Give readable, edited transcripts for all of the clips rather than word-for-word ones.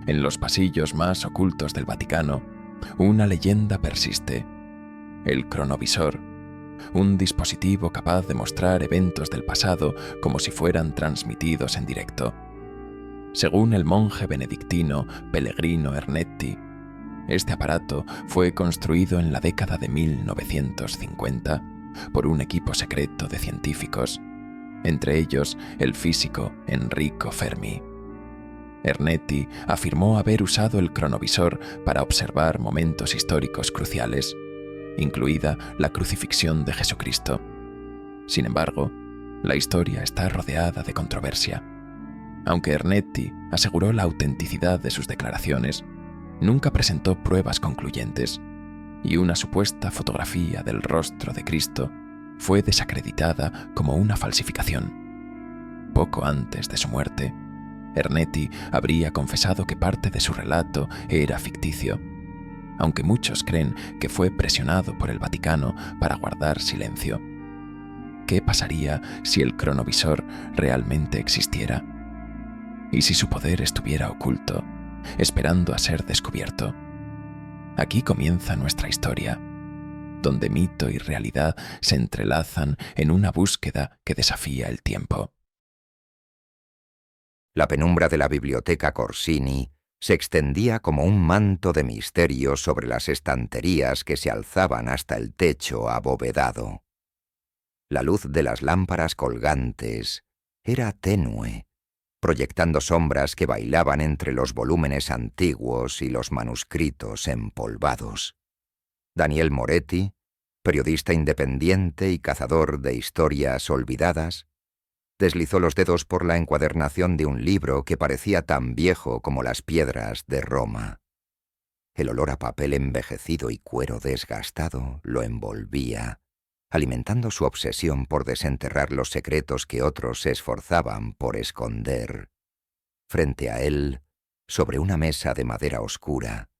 En los pasillos más ocultos del Vaticano, una leyenda persiste. El cronovisor, un dispositivo capaz de mostrar eventos del pasado como si fueran transmitidos en directo. Según el monje benedictino Pellegrino Ernetti, este aparato fue construido en la década de 1950 por un equipo secreto de científicos, entre ellos el físico Enrico Fermi. Ernetti afirmó haber usado el cronovisor para observar momentos históricos cruciales, incluida la crucifixión de Jesucristo. Sin embargo, la historia está rodeada de controversia. Aunque Ernetti aseguró la autenticidad de sus declaraciones, nunca presentó pruebas concluyentes, y una supuesta fotografía del rostro de Cristo fue desacreditada como una falsificación. Poco antes de su muerte, Ernetti habría confesado que parte de su relato era ficticio, aunque muchos creen que fue presionado por el Vaticano para guardar silencio. ¿Qué pasaría si el cronovisor realmente existiera? ¿Y si su poder estuviera oculto, esperando a ser descubierto? Aquí comienza nuestra historia, donde mito y realidad se entrelazan en una búsqueda que desafía el tiempo. La penumbra de la biblioteca Corsini se extendía como un manto de misterio sobre las estanterías que se alzaban hasta el techo abovedado. La luz de las lámparas colgantes era tenue, proyectando sombras que bailaban entre los volúmenes antiguos y los manuscritos empolvados. Daniel Moretti, periodista independiente y cazador de historias olvidadas, deslizó los dedos por la encuadernación de un libro que parecía tan viejo como las piedras de Roma. El olor a papel envejecido y cuero desgastado lo envolvía, alimentando su obsesión por desenterrar los secretos que otros se esforzaban por esconder. Frente a él, sobre una mesa de madera oscura,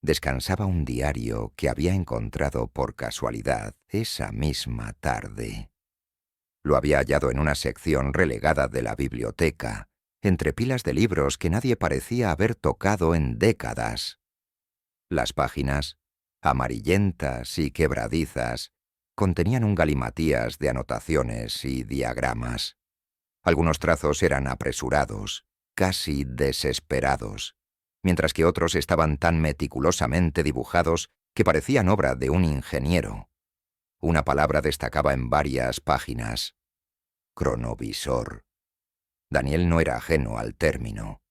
descansaba un diario que había encontrado por casualidad esa misma tarde. Lo había hallado en una sección relegada de la biblioteca, entre pilas de libros que nadie parecía haber tocado en décadas. Las páginas, amarillentas y quebradizas, contenían un galimatías de anotaciones y diagramas. Algunos trazos eran apresurados, casi desesperados, mientras que otros estaban tan meticulosamente dibujados que parecían obra de un ingeniero. Una palabra destacaba en varias páginas: cronovisor. Daniel no era ajeno al término.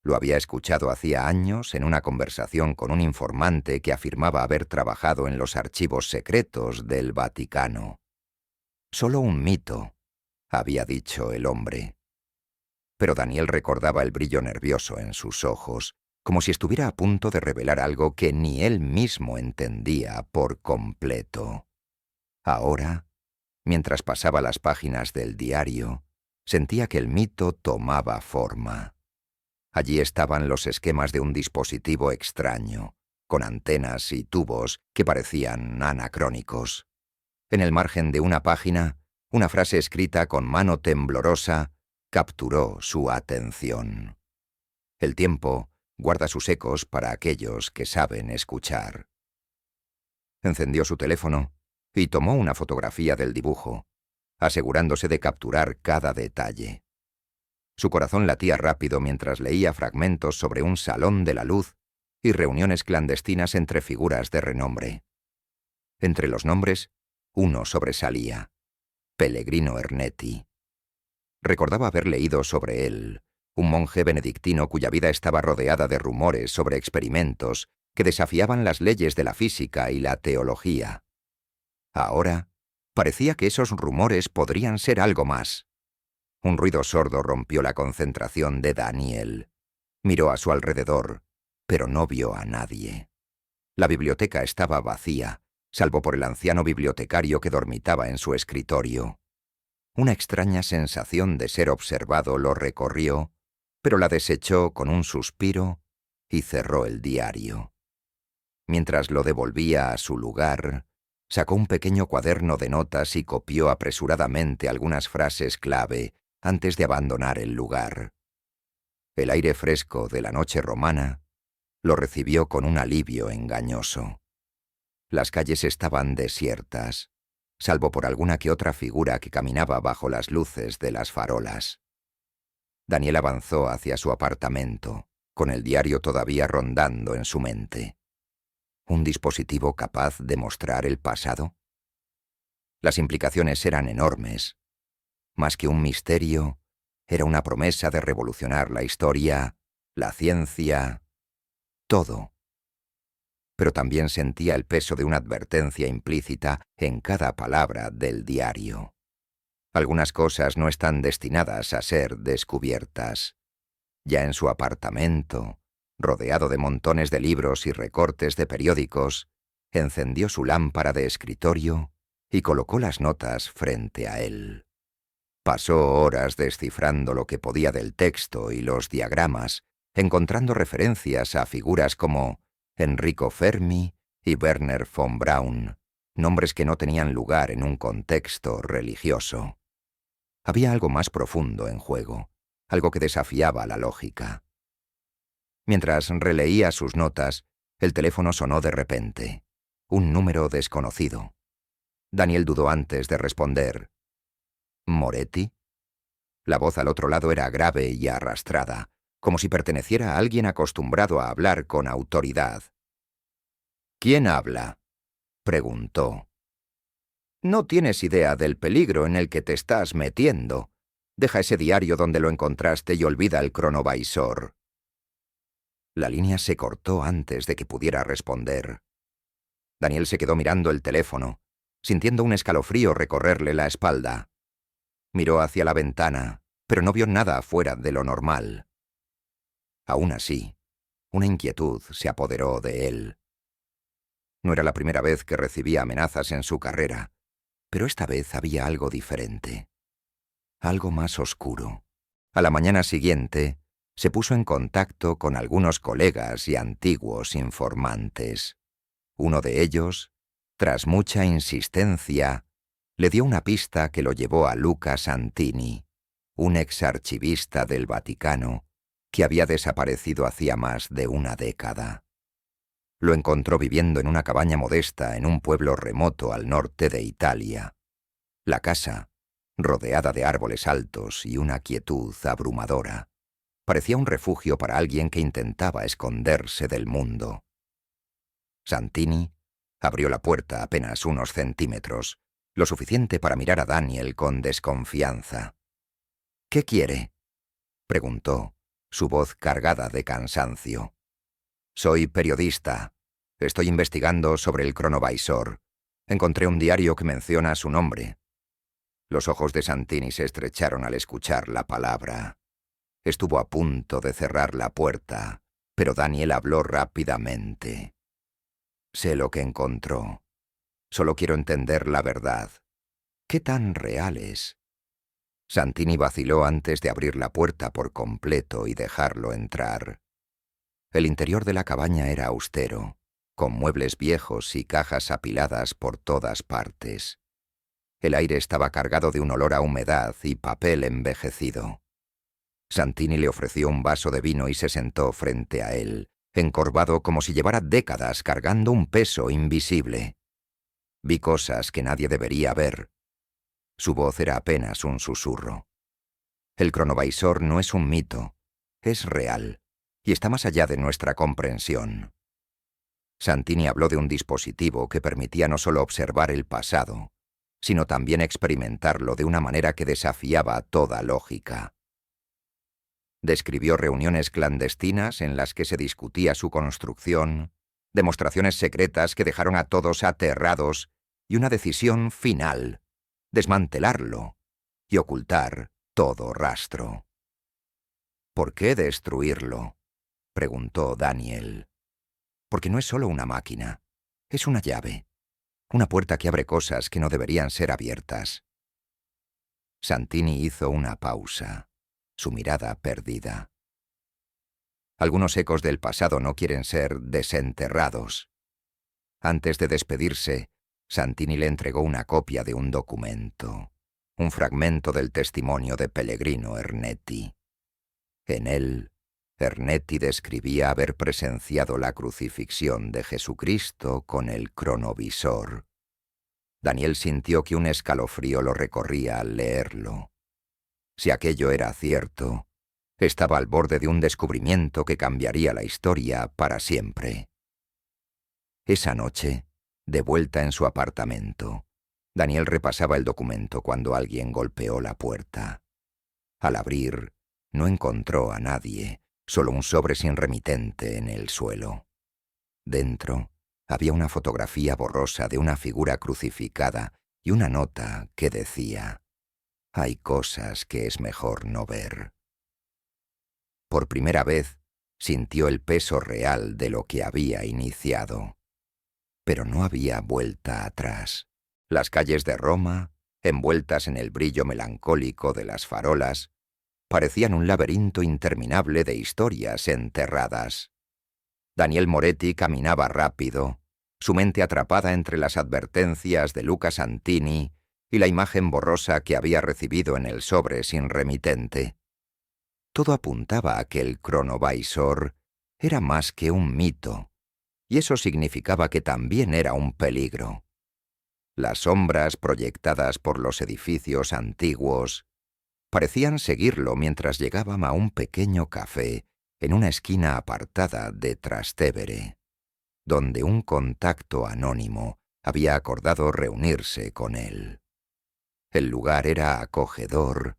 Lo había escuchado hacía años en una conversación con un informante que afirmaba haber trabajado en los archivos secretos del Vaticano. Solo un mito, había dicho el hombre. Pero Daniel recordaba el brillo nervioso en sus ojos, como si estuviera a punto de revelar algo que ni él mismo entendía por completo. Ahora, mientras pasaba las páginas del diario, sentía que el mito tomaba forma. Allí estaban los esquemas de un dispositivo extraño, con antenas y tubos que parecían anacrónicos. En el margen de una página, una frase escrita con mano temblorosa capturó su atención. El tiempo guarda sus ecos para aquellos que saben escuchar. Encendió su teléfono y tomó una fotografía del dibujo, asegurándose de capturar cada detalle. Su corazón latía rápido mientras leía fragmentos sobre un salón de la luz y reuniones clandestinas entre figuras de renombre. Entre los nombres, uno sobresalía: Pellegrino Ernetti. Recordaba haber leído sobre él, un monje benedictino cuya vida estaba rodeada de rumores sobre experimentos que desafiaban las leyes de la física y la teología. Ahora, parecía que esos rumores podrían ser algo más. Un ruido sordo rompió la concentración de Daniel. Miró a su alrededor, pero no vio a nadie. La biblioteca estaba vacía, salvo por el anciano bibliotecario que dormitaba en su escritorio. Una extraña sensación de ser observado lo recorrió, pero la desechó con un suspiro y cerró el diario. Mientras lo devolvía a su lugar, sacó un pequeño cuaderno de notas y copió apresuradamente algunas frases clave antes de abandonar el lugar. El aire fresco de la noche romana lo recibió con un alivio engañoso. Las calles estaban desiertas, salvo por alguna que otra figura que caminaba bajo las luces de las farolas. Daniel avanzó hacia su apartamento, con el diario todavía rondando en su mente. ¿Un dispositivo capaz de mostrar el pasado? Las implicaciones eran enormes. Más que un misterio, era una promesa de revolucionar la historia, la ciencia, todo. Pero también sentía el peso de una advertencia implícita en cada palabra del diario. Algunas cosas no están destinadas a ser descubiertas. Ya en su apartamento, rodeado de montones de libros y recortes de periódicos, encendió su lámpara de escritorio y colocó las notas frente a él. Pasó horas descifrando lo que podía del texto y los diagramas, encontrando referencias a figuras como Enrico Fermi y Werner von Braun, nombres que no tenían lugar en un contexto religioso. Había algo más profundo en juego, algo que desafiaba la lógica. Mientras releía sus notas, el teléfono sonó de repente. Un número desconocido. Daniel dudó antes de responder. ¿Moretti? La voz al otro lado era grave y arrastrada, como si perteneciera a alguien acostumbrado a hablar con autoridad. ¿Quién habla?, preguntó. No tienes idea del peligro en el que te estás metiendo. Deja ese diario donde lo encontraste y olvida el cronovisor. La línea se cortó antes de que pudiera responder. Daniel se quedó mirando el teléfono, sintiendo un escalofrío recorrerle la espalda. Miró hacia la ventana, pero no vio nada fuera de lo normal. Aún así, una inquietud se apoderó de él. No era la primera vez que recibía amenazas en su carrera, pero esta vez había algo diferente. Algo más oscuro. A la mañana siguiente, se puso en contacto con algunos colegas y antiguos informantes. Uno de ellos, tras mucha insistencia, le dio una pista que lo llevó a Luca Santini, un exarchivista del Vaticano que había desaparecido hacía más de una década. Lo encontró viviendo en una cabaña modesta en un pueblo remoto al norte de Italia. La casa, rodeada de árboles altos y una quietud abrumadora, parecía un refugio para alguien que intentaba esconderse del mundo. Santini abrió la puerta apenas unos centímetros, lo suficiente para mirar a Daniel con desconfianza. «¿Qué quiere?», preguntó, su voz cargada de cansancio. «Soy periodista. Estoy investigando sobre el cronovisor. Encontré un diario que menciona su nombre». Los ojos de Santini se estrecharon al escuchar la palabra. Estuvo a punto de cerrar la puerta, pero Daniel habló rápidamente. «Sé lo que encontró. Solo quiero entender la verdad. ¿Qué tan real es?». Santini vaciló antes de abrir la puerta por completo y dejarlo entrar. El interior de la cabaña era austero, con muebles viejos y cajas apiladas por todas partes. El aire estaba cargado de un olor a humedad y papel envejecido. Santini le ofreció un vaso de vino y se sentó frente a él, encorvado como si llevara décadas cargando un peso invisible. Vi cosas que nadie debería ver. Su voz era apenas un susurro. El cronovisor no es un mito, es real, y está más allá de nuestra comprensión. Santini habló de un dispositivo que permitía no solo observar el pasado, sino también experimentarlo de una manera que desafiaba toda lógica. Describió reuniones clandestinas en las que se discutía su construcción, demostraciones secretas que dejaron a todos aterrados y una decisión final: desmantelarlo y ocultar todo rastro. «¿Por qué destruirlo?», preguntó Daniel. «Porque no es solo una máquina, es una llave, una puerta que abre cosas que no deberían ser abiertas». Santini hizo una pausa, su mirada perdida. Algunos ecos del pasado no quieren ser desenterrados. Antes de despedirse, Santini le entregó una copia de un documento, un fragmento del testimonio de Pellegrino Ernetti. En él Ernetti describía haber presenciado la crucifixión de Jesucristo con el cronovisor. Daniel sintió que un escalofrío lo recorría al leerlo. Si aquello era cierto, estaba al borde de un descubrimiento que cambiaría la historia para siempre. Esa noche, de vuelta en su apartamento, Daniel repasaba el documento cuando alguien golpeó la puerta. Al abrir, no encontró a nadie, solo un sobre sin remitente en el suelo. Dentro había una fotografía borrosa de una figura crucificada y una nota que decía: «Hay cosas que es mejor no ver». Por primera vez sintió el peso real de lo que había iniciado. Pero no había vuelta atrás. Las calles de Roma, envueltas en el brillo melancólico de las farolas, parecían un laberinto interminable de historias enterradas. Daniel Moretti caminaba rápido, su mente atrapada entre las advertencias de Luca Santini y la imagen borrosa que había recibido en el sobre sin remitente. Todo apuntaba a que el cronovisor era más que un mito, y eso significaba que también era un peligro. Las sombras proyectadas por los edificios antiguos parecían seguirlo mientras llegaban a un pequeño café en una esquina apartada de Trastevere, donde un contacto anónimo había acordado reunirse con él. El lugar era acogedor,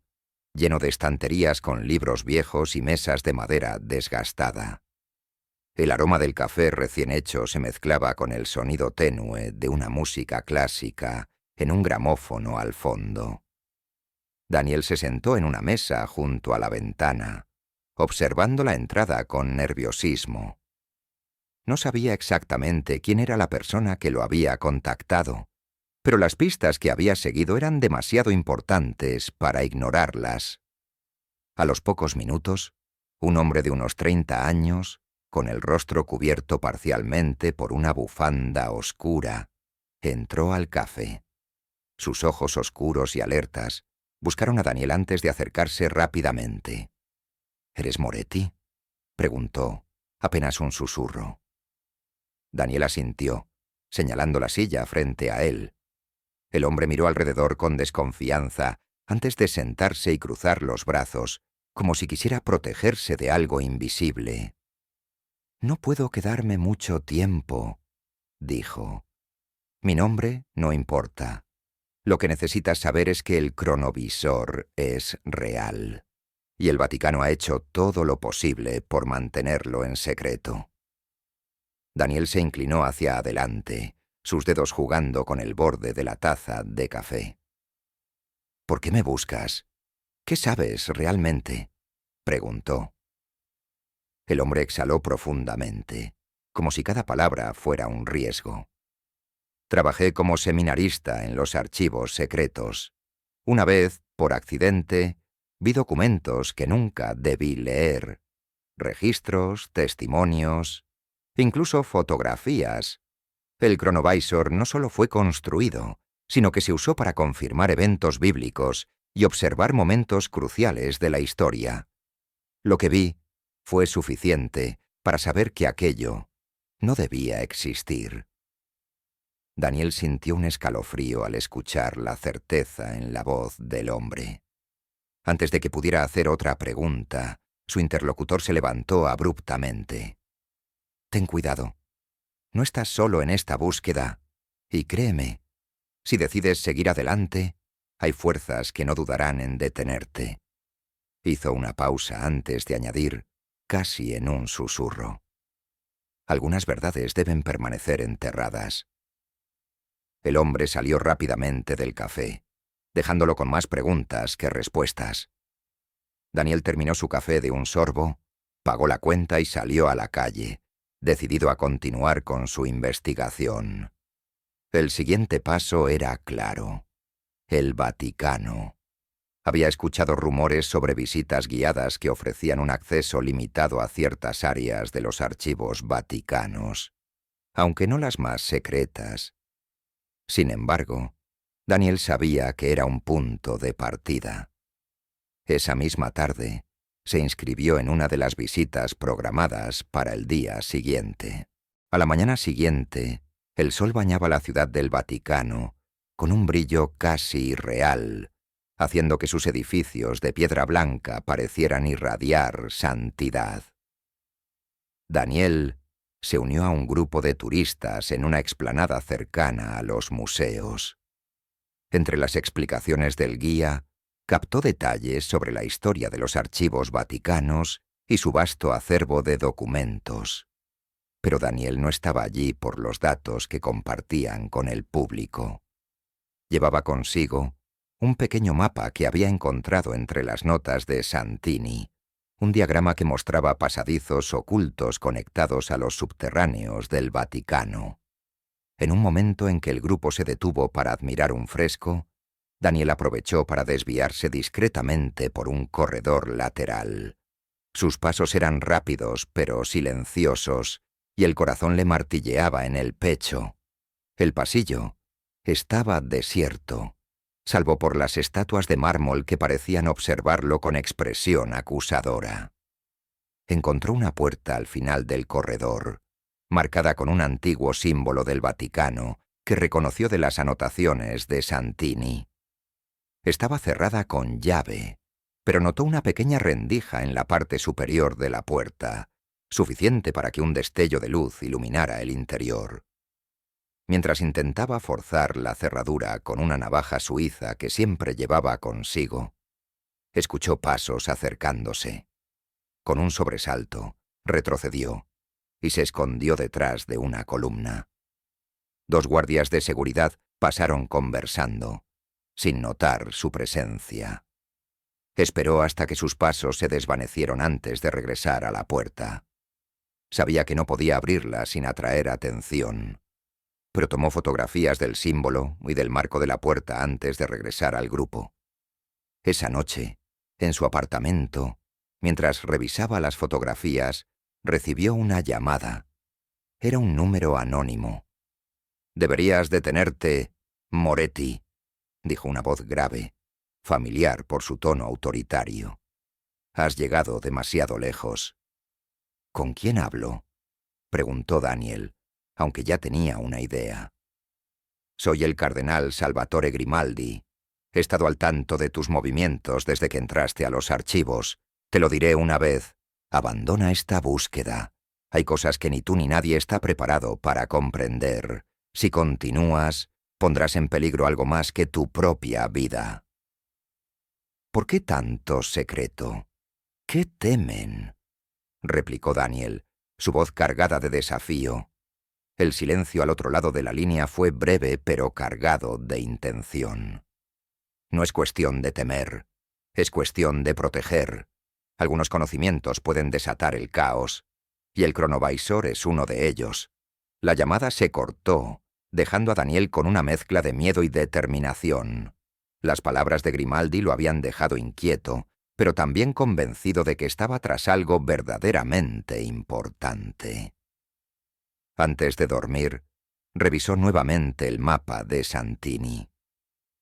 lleno de estanterías con libros viejos y mesas de madera desgastada. El aroma del café recién hecho se mezclaba con el sonido tenue de una música clásica en un gramófono al fondo. Daniel se sentó en una mesa junto a la ventana, observando la entrada con nerviosismo. No sabía exactamente quién era la persona que lo había contactado, pero las pistas que había seguido eran demasiado importantes para ignorarlas. A los pocos minutos, un hombre de unos 30 años, con el rostro cubierto parcialmente por una bufanda oscura, entró al café. Sus ojos oscuros y alertas buscaron a Daniel antes de acercarse rápidamente. «¿Eres Moretti?», preguntó, apenas un susurro. Daniel asintió, señalando la silla frente a él. El hombre miró alrededor con desconfianza antes de sentarse y cruzar los brazos, como si quisiera protegerse de algo invisible. «No puedo quedarme mucho tiempo», dijo. «Mi nombre no importa. Lo que necesitas saber es que el cronovisor es real, y el Vaticano ha hecho todo lo posible por mantenerlo en secreto». Daniel se inclinó hacia adelante, sus dedos jugando con el borde de la taza de café. «¿Por qué me buscas? ¿Qué sabes realmente?», preguntó. El hombre exhaló profundamente, como si cada palabra fuera un riesgo. «Trabajé como seminarista en los archivos secretos. Una vez, por accidente, vi documentos que nunca debí leer. Registros, testimonios, incluso fotografías. El cronovisor no solo fue construido, sino que se usó para confirmar eventos bíblicos y observar momentos cruciales de la historia. Lo que vi fue suficiente para saber que aquello no debía existir». Daniel sintió un escalofrío al escuchar la certeza en la voz del hombre. Antes de que pudiera hacer otra pregunta, su interlocutor se levantó abruptamente. «Ten cuidado. No estás solo en esta búsqueda, y créeme, si decides seguir adelante, hay fuerzas que no dudarán en detenerte». Hizo una pausa antes de añadir, casi en un susurro: «Algunas verdades deben permanecer enterradas». El hombre salió rápidamente del café, dejándolo con más preguntas que respuestas. Daniel terminó su café de un sorbo, pagó la cuenta y salió a la calle, decidido a continuar con su investigación. El siguiente paso era claro: el Vaticano. Había escuchado rumores sobre visitas guiadas que ofrecían un acceso limitado a ciertas áreas de los archivos vaticanos, aunque no las más secretas. Sin embargo, Daniel sabía que era un punto de partida. Esa misma tarde, Se inscribió en una de las visitas programadas para el día siguiente. A la mañana siguiente, el sol bañaba la ciudad del Vaticano con un brillo casi irreal, haciendo que sus edificios de piedra blanca parecieran irradiar santidad. Daniel se unió a un grupo de turistas en una explanada cercana a los museos. Entre las explicaciones del guía, captó detalles sobre la historia de los archivos vaticanos y su vasto acervo de documentos. Pero Daniel no estaba allí por los datos que compartían con el público. Llevaba consigo un pequeño mapa que había encontrado entre las notas de Santini, un diagrama que mostraba pasadizos ocultos conectados a los subterráneos del Vaticano. En un momento en que el grupo se detuvo para admirar un fresco, Daniel aprovechó para desviarse discretamente por un corredor lateral. Sus pasos eran rápidos pero silenciosos, y el corazón le martilleaba en el pecho. El pasillo estaba desierto, salvo por las estatuas de mármol que parecían observarlo con expresión acusadora. Encontró una puerta al final del corredor, marcada con un antiguo símbolo del Vaticano que reconoció de las anotaciones de Santini. Estaba cerrada con llave, pero notó una pequeña rendija en la parte superior de la puerta, suficiente para que un destello de luz iluminara el interior. Mientras intentaba forzar la cerradura con una navaja suiza que siempre llevaba consigo, escuchó pasos acercándose. Con un sobresalto, retrocedió y se escondió detrás de una columna. 2 guardias de seguridad pasaron conversando, sin notar su presencia. Esperó hasta que sus pasos se desvanecieron antes de regresar a la puerta. Sabía que no podía abrirla sin atraer atención, pero tomó fotografías del símbolo y del marco de la puerta antes de regresar al grupo. Esa noche, en su apartamento, mientras revisaba las fotografías, recibió una llamada. Era un número anónimo. «Deberías detenerte, Moretti», dijo una voz grave, familiar por su tono autoritario. «Has llegado demasiado lejos». «¿Con quién hablo?», preguntó Daniel, aunque ya tenía una idea. «Soy el cardenal Salvatore Grimaldi. He estado al tanto de tus movimientos desde que entraste a los archivos. Te lo diré una vez. Abandona esta búsqueda. Hay cosas que ni tú ni nadie está preparado para comprender. Si continúas, pondrás en peligro algo más que tu propia vida». «¿Por qué tanto secreto? ¿Qué temen?», replicó Daniel, su voz cargada de desafío. El silencio al otro lado de la línea fue breve pero cargado de intención. «No es cuestión de temer, es cuestión de proteger. Algunos conocimientos pueden desatar el caos, y el cronovisor es uno de ellos». La llamada se cortó, dejando a Daniel con una mezcla de miedo y determinación. Las palabras de Grimaldi lo habían dejado inquieto, pero también convencido de que estaba tras algo verdaderamente importante. Antes de dormir, revisó nuevamente el mapa de Santini.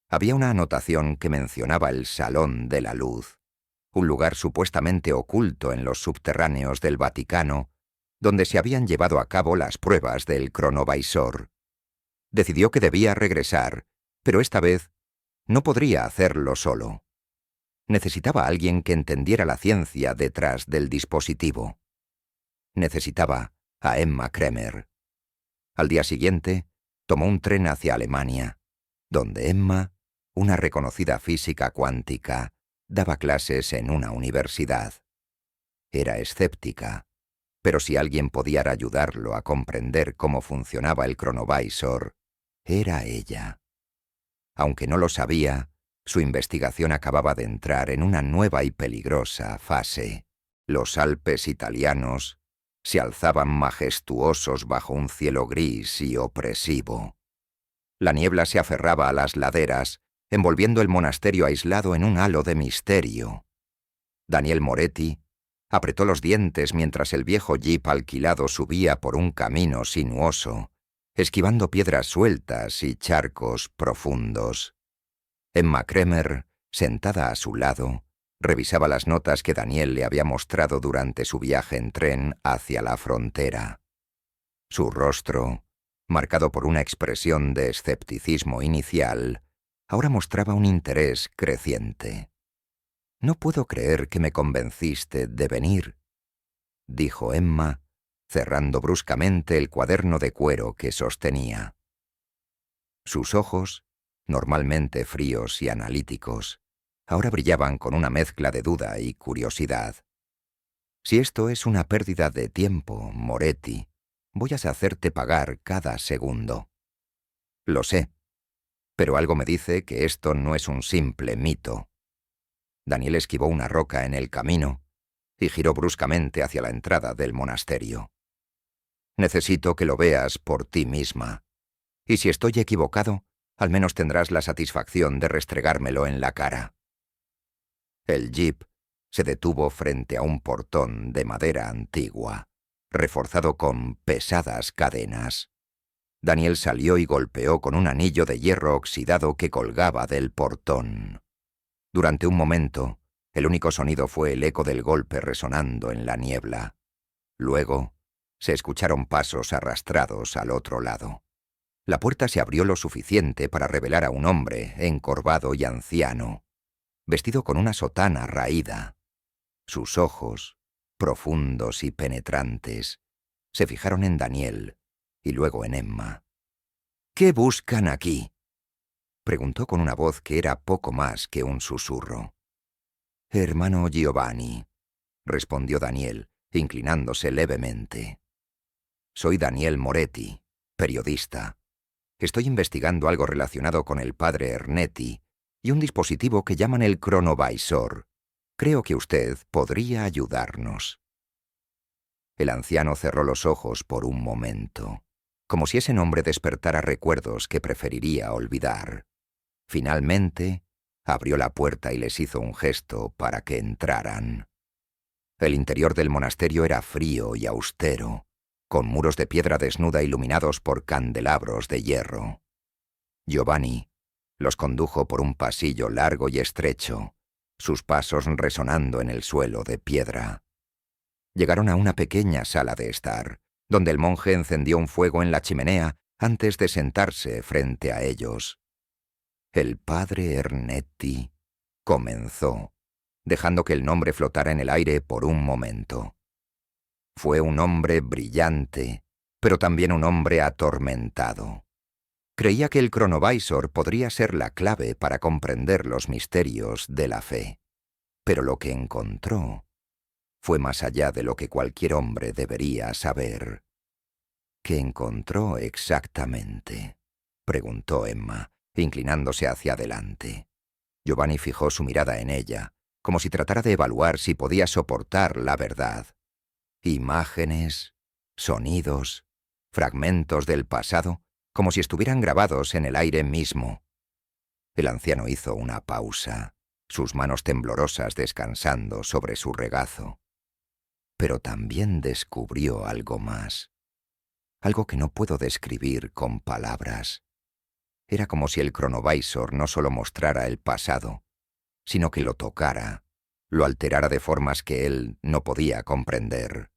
Había una anotación que mencionaba el Salón de la Luz, un lugar supuestamente oculto en los subterráneos del Vaticano, donde se habían llevado a cabo las pruebas del cronovisor. Decidió que debía regresar, pero esta vez no podría hacerlo solo. Necesitaba a alguien que entendiera la ciencia detrás del dispositivo. Necesitaba a Emma Kremer. Al día siguiente, tomó un tren hacia Alemania, donde Emma, una reconocida física cuántica, daba clases en una universidad. Era escéptica, pero si alguien podía ayudarlo a comprender cómo funcionaba el cronovisor, era ella. Aunque no lo sabía, su investigación acababa de entrar en una nueva y peligrosa fase. Los Alpes italianos se alzaban majestuosos bajo un cielo gris y opresivo. La niebla se aferraba a las laderas, envolviendo el monasterio aislado en un halo de misterio. Daniel Moretti apretó los dientes mientras el viejo jeep alquilado subía por un camino sinuoso, esquivando piedras sueltas y charcos profundos. Emma Kremer, sentada a su lado, Revisaba las notas que Daniel le había mostrado durante su viaje en tren hacia la frontera. Su rostro, marcado por una expresión de escepticismo inicial, ahora mostraba un interés creciente. «No puedo creer que me convenciste de venir», dijo Emma, cerrando bruscamente el cuaderno de cuero que sostenía. Sus ojos, normalmente fríos y analíticos, ahora brillaban con una mezcla de duda y curiosidad. «Si esto es una pérdida de tiempo, Moretti, voy a hacerte pagar cada segundo». «Lo sé, pero algo me dice que esto no es un simple mito». Daniel esquivó una roca en el camino y giró bruscamente hacia la entrada del monasterio. «Necesito que lo veas por ti misma. Y si estoy equivocado, al menos tendrás la satisfacción de restregármelo en la cara». El jeep se detuvo frente a un portón de madera antigua, reforzado con pesadas cadenas. Daniel salió y golpeó con un anillo de hierro oxidado que colgaba del portón. Durante un momento, el único sonido fue el eco del golpe resonando en la niebla. Luego, se escucharon pasos arrastrados al otro lado. La puerta se abrió lo suficiente para revelar a un hombre encorvado y anciano, vestido con una sotana raída. Sus ojos, profundos y penetrantes, se fijaron en Daniel y luego en Emma. «¿Qué buscan aquí?», preguntó con una voz que era poco más que un susurro. «Hermano Giovanni», respondió Daniel, inclinándose levemente. «Soy Daniel Moretti, periodista. Estoy investigando algo relacionado con el padre Ernetti y un dispositivo que llaman el cronovisor. Creo que usted podría ayudarnos». El anciano cerró los ojos por un momento, como si ese nombre despertara recuerdos que preferiría olvidar. Finalmente, abrió la puerta y les hizo un gesto para que entraran. El interior del monasterio era frío y austero, con muros de piedra desnuda iluminados por candelabros de hierro. Giovanni los condujo por un pasillo largo y estrecho, sus pasos resonando en el suelo de piedra. Llegaron a una pequeña sala de estar, donde el monje encendió un fuego en la chimenea antes de sentarse frente a ellos. «El padre Ernetti», comenzó, dejando que el nombre flotara en el aire por un momento. «Fue un hombre brillante, pero también un hombre atormentado. Creía que el cronovisor podría ser la clave para comprender los misterios de la fe. Pero lo que encontró fue más allá de lo que cualquier hombre debería saber». «¿Qué encontró exactamente?», preguntó Emma, inclinándose hacia adelante. Giovanni fijó su mirada en ella, como si tratara de evaluar si podía soportar la verdad. Imágenes, sonidos, fragmentos del pasado, como si estuvieran grabados en el aire mismo. El anciano hizo una pausa, sus manos temblorosas descansando sobre su regazo. Pero también descubrió algo más, algo que no puedo describir con palabras. Era como si el cronovisor no solo mostrara el pasado, sino que lo tocara, lo alterara de formas que él no podía comprender.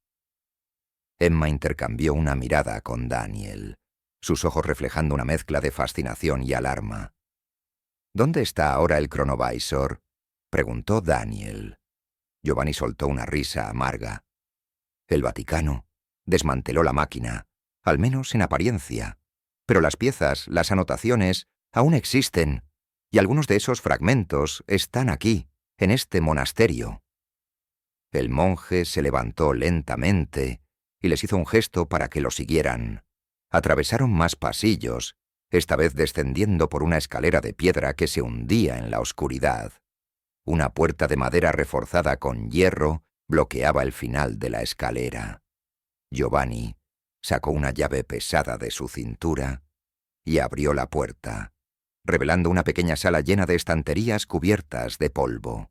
Emma intercambió una mirada con Daniel, sus ojos reflejando una mezcla de fascinación y alarma. «¿Dónde está ahora el cronovisor?», preguntó Daniel. Giovanni soltó una risa amarga. «El Vaticano desmanteló la máquina, al menos en apariencia. Pero las piezas, las anotaciones, aún existen, y algunos de esos fragmentos están aquí, en este monasterio». El monje se levantó lentamente y les hizo un gesto para que lo siguieran. Atravesaron más pasillos, esta vez descendiendo por una escalera de piedra que se hundía en la oscuridad. Una puerta de madera reforzada con hierro bloqueaba el final de la escalera. Giovanni sacó una llave pesada de su cintura y abrió la puerta, revelando una pequeña sala llena de estanterías cubiertas de polvo.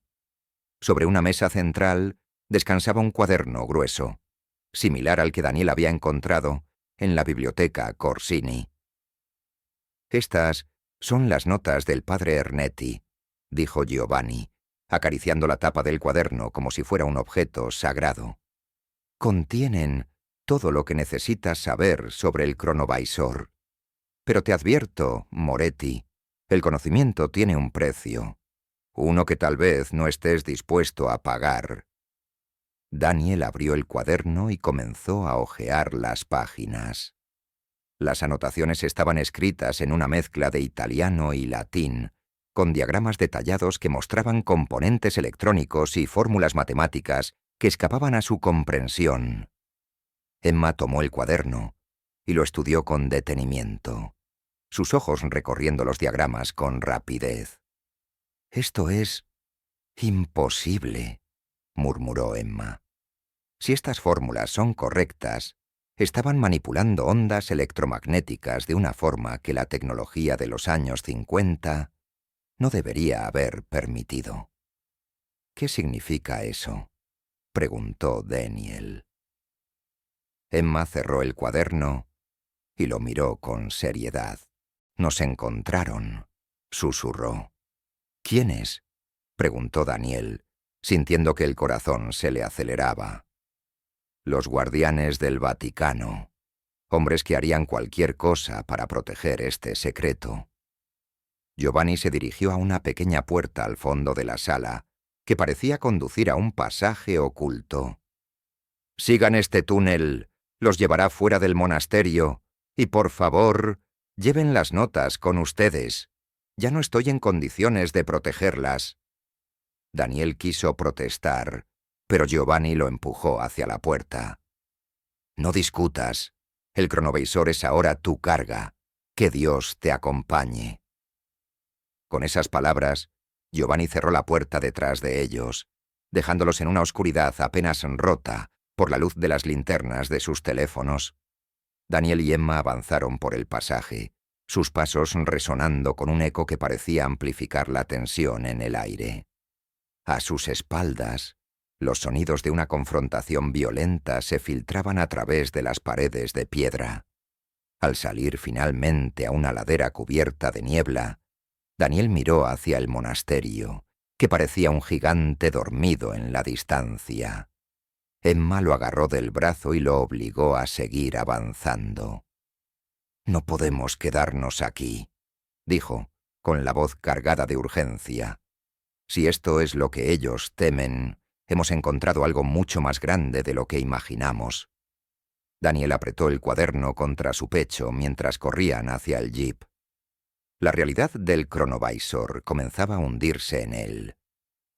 Sobre una mesa central descansaba un cuaderno grueso, similar al que Daniel había encontrado en la biblioteca Corsini. «Estas son las notas del padre Ernetti», dijo Giovanni, acariciando la tapa del cuaderno como si fuera un objeto sagrado. Contienen todo lo que necesitas saber sobre el cronovisor. Pero te advierto, Moretti, el conocimiento tiene un precio, uno que tal vez no estés dispuesto a pagar. Daniel abrió el cuaderno y comenzó a hojear las páginas. Las anotaciones estaban escritas en una mezcla de italiano y latín, con diagramas detallados que mostraban componentes electrónicos y fórmulas matemáticas que escapaban a su comprensión. Emma tomó el cuaderno y lo estudió con detenimiento, sus ojos recorriendo los diagramas con rapidez. «Esto es imposible», murmuró Emma. Si estas fórmulas son correctas, estaban manipulando ondas electromagnéticas de una forma que la tecnología de los años 50 no debería haber permitido. «¿Qué significa eso?», preguntó Daniel. Emma cerró el cuaderno y lo miró con seriedad. «Nos encontraron», susurró. «¿Quiénes?», preguntó Daniel, sintiendo que el corazón se le aceleraba. «Los guardianes del Vaticano, hombres que harían cualquier cosa para proteger este secreto». Giovanni se dirigió a una pequeña puerta al fondo de la sala, que parecía conducir a un pasaje oculto. «Sigan este túnel, los llevará fuera del monasterio, y por favor, lleven las notas con ustedes. Ya no estoy en condiciones de protegerlas». Daniel quiso protestar, pero Giovanni lo empujó hacia la puerta. «No discutas. El cronovisor es ahora tu carga. Que Dios te acompañe». Con esas palabras, Giovanni cerró la puerta detrás de ellos, dejándolos en una oscuridad apenas rota por la luz de las linternas de sus teléfonos. Daniel y Emma avanzaron por el pasaje, sus pasos resonando con un eco que parecía amplificar la tensión en el aire. A sus espaldas, los sonidos de una confrontación violenta se filtraban a través de las paredes de piedra. Al salir finalmente a una ladera cubierta de niebla, Daniel miró hacia el monasterio, que parecía un gigante dormido en la distancia. Emma lo agarró del brazo y lo obligó a seguir avanzando. «No podemos quedarnos aquí», dijo, con la voz cargada de urgencia. «Si esto es lo que ellos temen, hemos encontrado algo mucho más grande de lo que imaginamos». Daniel apretó el cuaderno contra su pecho mientras corrían hacia el jeep. La realidad del cronovisor comenzaba a hundirse en él,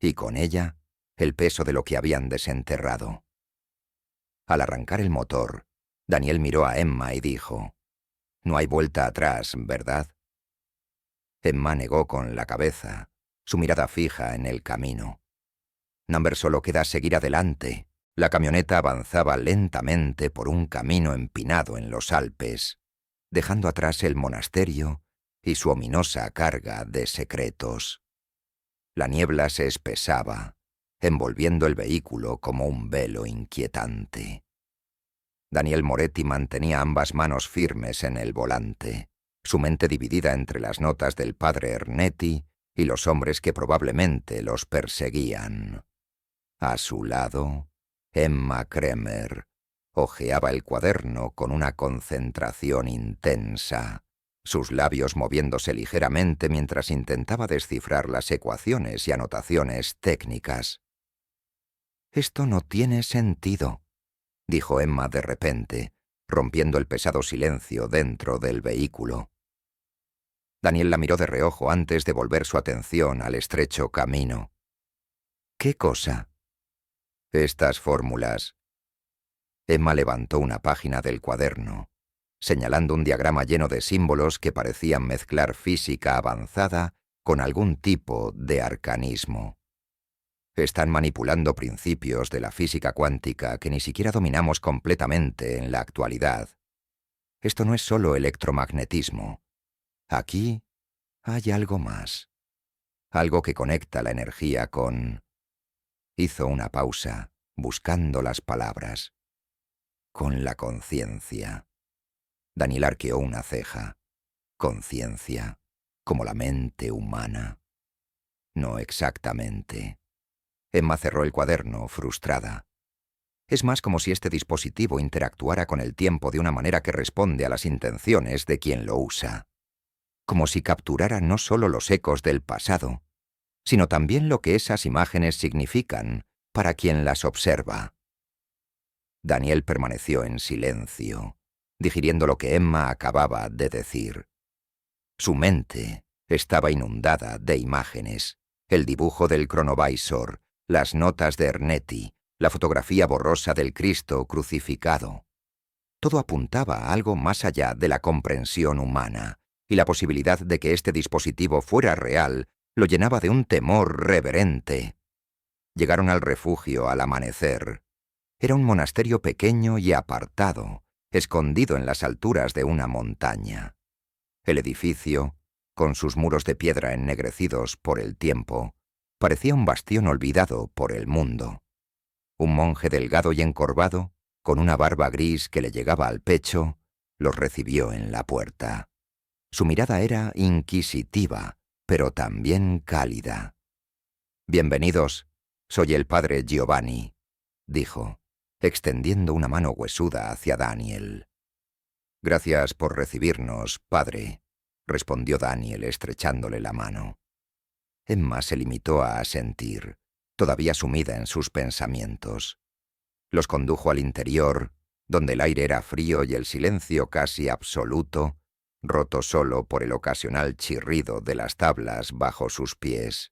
y con ella el peso de lo que habían desenterrado. Al arrancar el motor, Daniel miró a Emma y dijo: «No hay vuelta atrás, ¿verdad?». Emma negó con la cabeza, su mirada fija en el camino. «Number, solo queda seguir adelante». La camioneta avanzaba lentamente por un camino empinado en los Alpes, dejando atrás el monasterio y su ominosa carga de secretos. La niebla se espesaba, envolviendo el vehículo como un velo inquietante. Daniel Moretti mantenía ambas manos firmes en el volante, su mente dividida entre las notas del padre Ernetti y los hombres que probablemente los perseguían. A su lado, Emma Kremer hojeaba el cuaderno con una concentración intensa, sus labios moviéndose ligeramente mientras intentaba descifrar las ecuaciones y anotaciones técnicas. «Esto no tiene sentido», dijo Emma de repente, rompiendo el pesado silencio dentro del vehículo. Daniel la miró de reojo antes de volver su atención al estrecho camino. «¿Qué cosa?». «Estas fórmulas». Emma levantó una página del cuaderno, señalando un diagrama lleno de símbolos que parecían mezclar física avanzada con algún tipo de arcanismo. «Están manipulando principios de la física cuántica que ni siquiera dominamos completamente en la actualidad. Esto no es solo electromagnetismo. Aquí hay algo más. Algo que conecta la energía con...». Hizo una pausa, buscando las palabras. «Con la conciencia». Daniel arqueó una ceja. «Conciencia, como la mente humana». No exactamente. Emma cerró el cuaderno, frustrada. Es más como si este dispositivo interactuara con el tiempo de una manera que responde a las intenciones de quien lo usa. Como si capturara no solo los ecos del pasado, sino también lo que esas imágenes significan para quien las observa. Daniel permaneció en silencio, digiriendo lo que Emma acababa de decir. Su mente estaba inundada de imágenes: el dibujo del cronovisor, las notas de Ernetti, la fotografía borrosa del Cristo crucificado. Todo apuntaba a algo más allá de la comprensión humana, y la posibilidad de que este dispositivo fuera real lo llenaba de un temor reverente. Llegaron al refugio al amanecer. Era un monasterio pequeño y apartado, escondido en las alturas de una montaña. El edificio, con sus muros de piedra ennegrecidos por el tiempo, parecía un bastión olvidado por el mundo. Un monje delgado y encorvado, con una barba gris que le llegaba al pecho, los recibió en la puerta. Su mirada era inquisitiva, pero también cálida. «Bienvenidos, soy el padre Giovanni», dijo, extendiendo una mano huesuda hacia Daniel. «Gracias por recibirnos, padre», respondió Daniel estrechándole la mano. Emma se limitó a asentir, todavía sumida en sus pensamientos. Los condujo al interior, donde el aire era frío y el silencio casi absoluto, roto solo por el ocasional chirrido de las tablas bajo sus pies.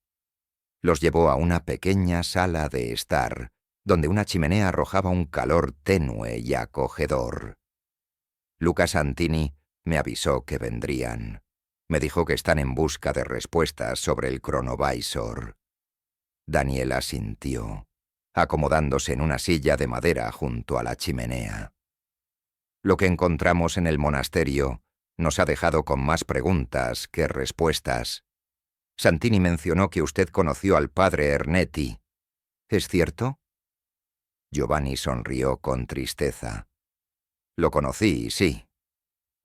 Los llevó a una pequeña sala de estar, donde una chimenea arrojaba un calor tenue y acogedor. Luca Santini me avisó que vendrían. Me dijo que están en busca de respuestas sobre el cronovisor. Daniel asintió, acomodándose en una silla de madera junto a la chimenea. Lo que encontramos en el monasterio nos ha dejado con más preguntas que respuestas. Santini mencionó que usted conoció al padre Ernetti. ¿Es cierto? Giovanni sonrió con tristeza. Lo conocí, sí.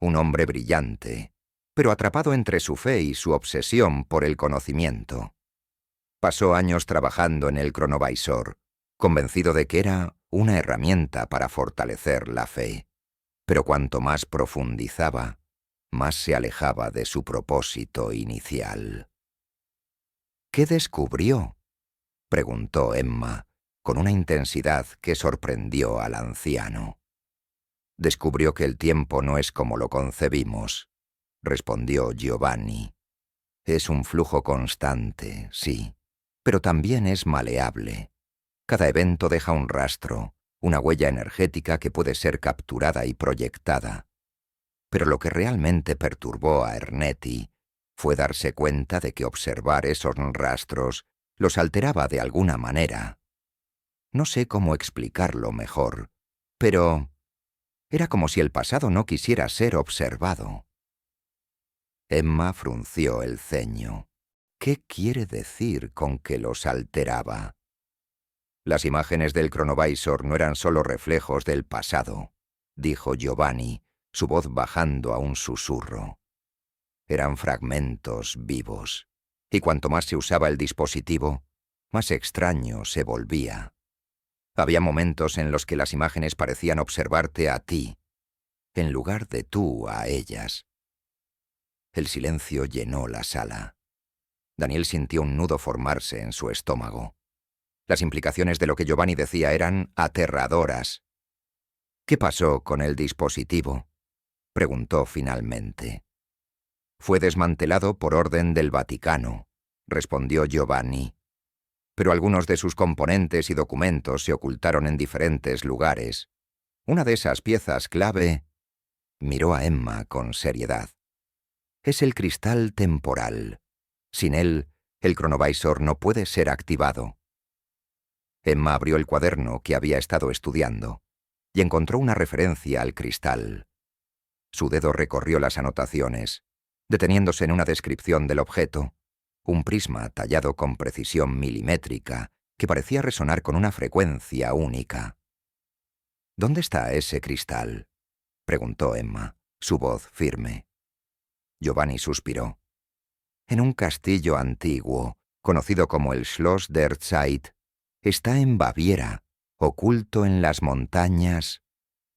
Un hombre brillante, pero atrapado entre su fe y su obsesión por el conocimiento. Pasó años trabajando en el cronovisor, convencido de que era una herramienta para fortalecer la fe. Pero cuanto más profundizaba, más se alejaba de su propósito inicial. ¿Qué descubrió?, preguntó Emma, con una intensidad que sorprendió al anciano. Descubrió que el tiempo no es como lo concebimos, respondió Giovanni. Es un flujo constante, sí, pero también es maleable. Cada evento deja un rastro, una huella energética que puede ser capturada y proyectada. Pero lo que realmente perturbó a Ernetti fue darse cuenta de que observar esos rastros los alteraba de alguna manera. No sé cómo explicarlo mejor, pero era como si el pasado no quisiera ser observado. Emma frunció el ceño. ¿Qué quiere decir con que los alteraba? Las imágenes del cronovisor no eran solo reflejos del pasado, dijo Giovanni, su voz bajando a un susurro. Eran fragmentos vivos, y cuanto más se usaba el dispositivo, más extraño se volvía. Había momentos en los que las imágenes parecían observarte a ti, en lugar de tú a ellas. El silencio llenó la sala. Daniel sintió un nudo formarse en su estómago. Las implicaciones de lo que Giovanni decía eran aterradoras. «¿Qué pasó con el dispositivo?», preguntó finalmente. «Fue desmantelado por orden del Vaticano», respondió Giovanni. «Pero algunos de sus componentes y documentos se ocultaron en diferentes lugares. Una de esas piezas clave…» Miró a Emma con seriedad. «Es el cristal temporal. Sin él, el cronovisor no puede ser activado». Emma abrió el cuaderno que había estado estudiando y encontró una referencia al cristal. Su dedo recorrió las anotaciones, deteniéndose en una descripción del objeto, un prisma tallado con precisión milimétrica que parecía resonar con una frecuencia única. «¿Dónde está ese cristal?», preguntó Emma, su voz firme. Giovanni suspiró. «En un castillo antiguo, conocido como el Schloss der Zeit, está en Baviera, oculto en las montañas,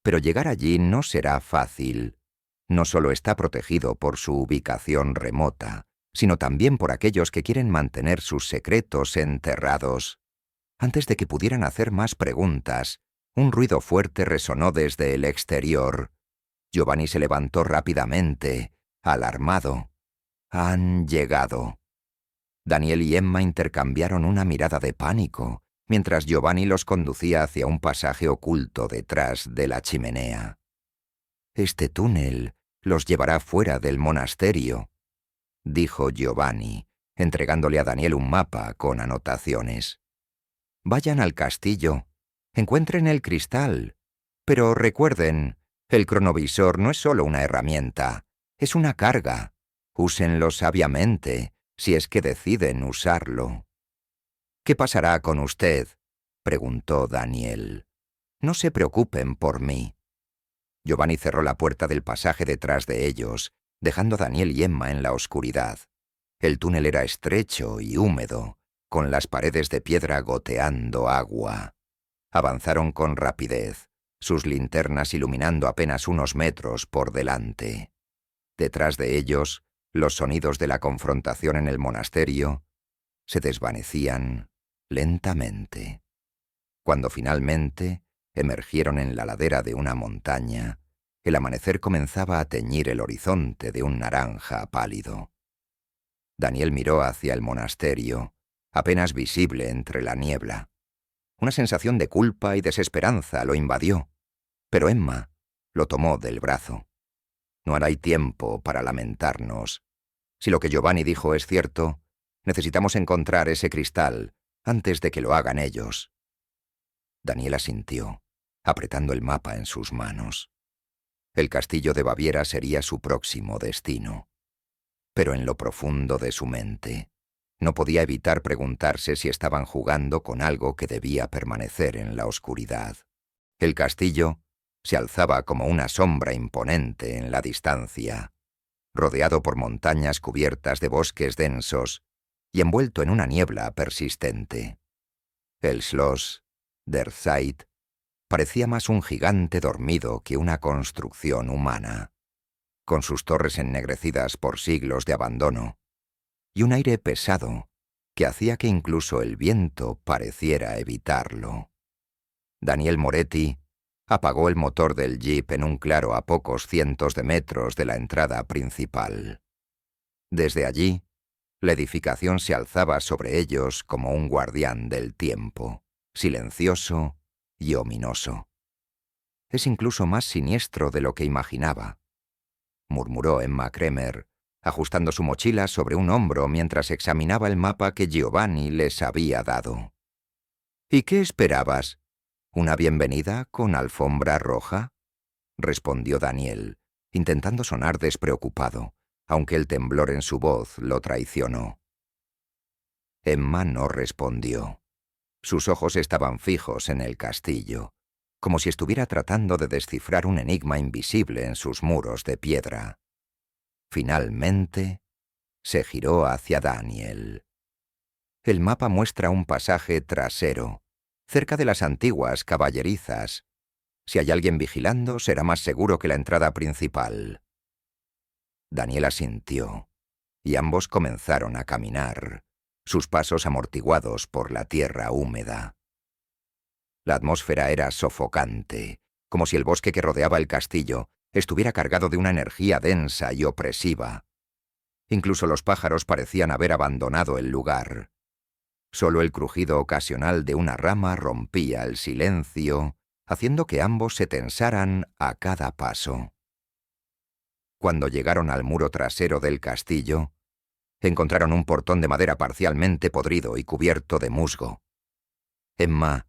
pero llegar allí no será fácil. No solo está protegido por su ubicación remota, sino también por aquellos que quieren mantener sus secretos enterrados. Antes de que pudieran hacer más preguntas, un ruido fuerte resonó desde el exterior. Giovanni se levantó rápidamente, alarmado. Han llegado. Daniel y Emma intercambiaron una mirada de pánico, mientras Giovanni los conducía hacia un pasaje oculto detrás de la chimenea. «Este túnel los llevará fuera del monasterio», dijo Giovanni, entregándole a Daniel un mapa con anotaciones. «Vayan al castillo, encuentren el cristal, pero recuerden, el cronovisor no es solo una herramienta, es una carga. Úsenlo sabiamente, si es que deciden usarlo». «¿Qué pasará con usted?», preguntó Daniel. «No se preocupen por mí». Giovanni cerró la puerta del pasaje detrás de ellos, dejando a Daniel y Emma en la oscuridad. El túnel era estrecho y húmedo, con las paredes de piedra goteando agua. Avanzaron con rapidez, sus linternas iluminando apenas unos metros por delante. Detrás de ellos, los sonidos de la confrontación en el monasterio se desvanecían lentamente. Cuando finalmente emergieron en la ladera de una montaña, el amanecer comenzaba a teñir el horizonte de un naranja pálido. Daniel miró hacia el monasterio, apenas visible entre la niebla. Una sensación de culpa y desesperanza lo invadió, pero Emma lo tomó del brazo. «No hay tiempo para lamentarnos. Si lo que Giovanni dijo es cierto, necesitamos encontrar ese cristal antes de que lo hagan ellos». Daniel asintió, apretando el mapa en sus manos. El castillo de Baviera sería su próximo destino. Pero en lo profundo de su mente, no podía evitar preguntarse si estaban jugando con algo que debía permanecer en la oscuridad. El castillo se alzaba como una sombra imponente en la distancia, rodeado por montañas cubiertas de bosques densos y envuelto en una niebla persistente. El Schloss der Zeit parecía más un gigante dormido que una construcción humana, con sus torres ennegrecidas por siglos de abandono, y un aire pesado que hacía que incluso el viento pareciera evitarlo. Daniel Moretti apagó el motor del jeep en un claro a pocos cientos de metros de la entrada principal. Desde allí, la edificación se alzaba sobre ellos como un guardián del tiempo, silencioso y ominoso. «Es incluso más siniestro de lo que imaginaba», murmuró Emma Kremer, ajustando su mochila sobre un hombro mientras examinaba el mapa que Giovanni les había dado. «¿Y qué esperabas? ¿Una bienvenida con alfombra roja?», respondió Daniel, intentando sonar despreocupado, aunque el temblor en su voz lo traicionó. Emma no respondió. Sus ojos estaban fijos en el castillo, como si estuviera tratando de descifrar un enigma invisible en sus muros de piedra. Finalmente, se giró hacia Daniel. «El mapa muestra un pasaje trasero, cerca de las antiguas caballerizas. Si hay alguien vigilando, será más seguro que la entrada principal». Daniel asintió, y ambos comenzaron a caminar, sus pasos amortiguados por la tierra húmeda. La atmósfera era sofocante, como si el bosque que rodeaba el castillo estuviera cargado de una energía densa y opresiva. Incluso los pájaros parecían haber abandonado el lugar. Solo el crujido ocasional de una rama rompía el silencio, haciendo que ambos se tensaran a cada paso. Cuando llegaron al muro trasero del castillo, encontraron un portón de madera parcialmente podrido y cubierto de musgo. Emma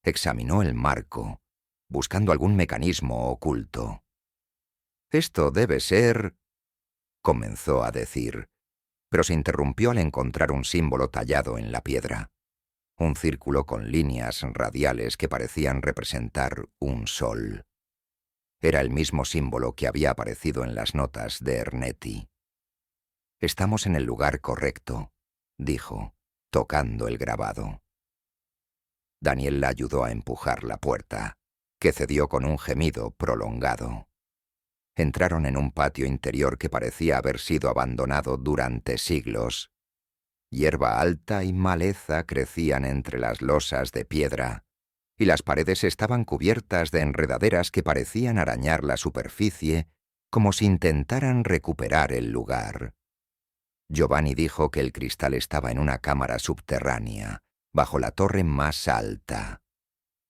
examinó el marco, buscando algún mecanismo oculto. «Esto debe ser...», comenzó a decir, pero se interrumpió al encontrar un símbolo tallado en la piedra. Un círculo con líneas radiales que parecían representar un sol. Era el mismo símbolo que había aparecido en las notas de Ernetti. «Estamos en el lugar correcto», dijo, tocando el grabado. Daniel la ayudó a empujar la puerta, que cedió con un gemido prolongado. Entraron en un patio interior que parecía haber sido abandonado durante siglos. Hierba alta y maleza crecían entre las losas de piedra, y las paredes estaban cubiertas de enredaderas que parecían arañar la superficie como si intentaran recuperar el lugar. Giovanni dijo que el cristal estaba en una cámara subterránea, bajo la torre más alta.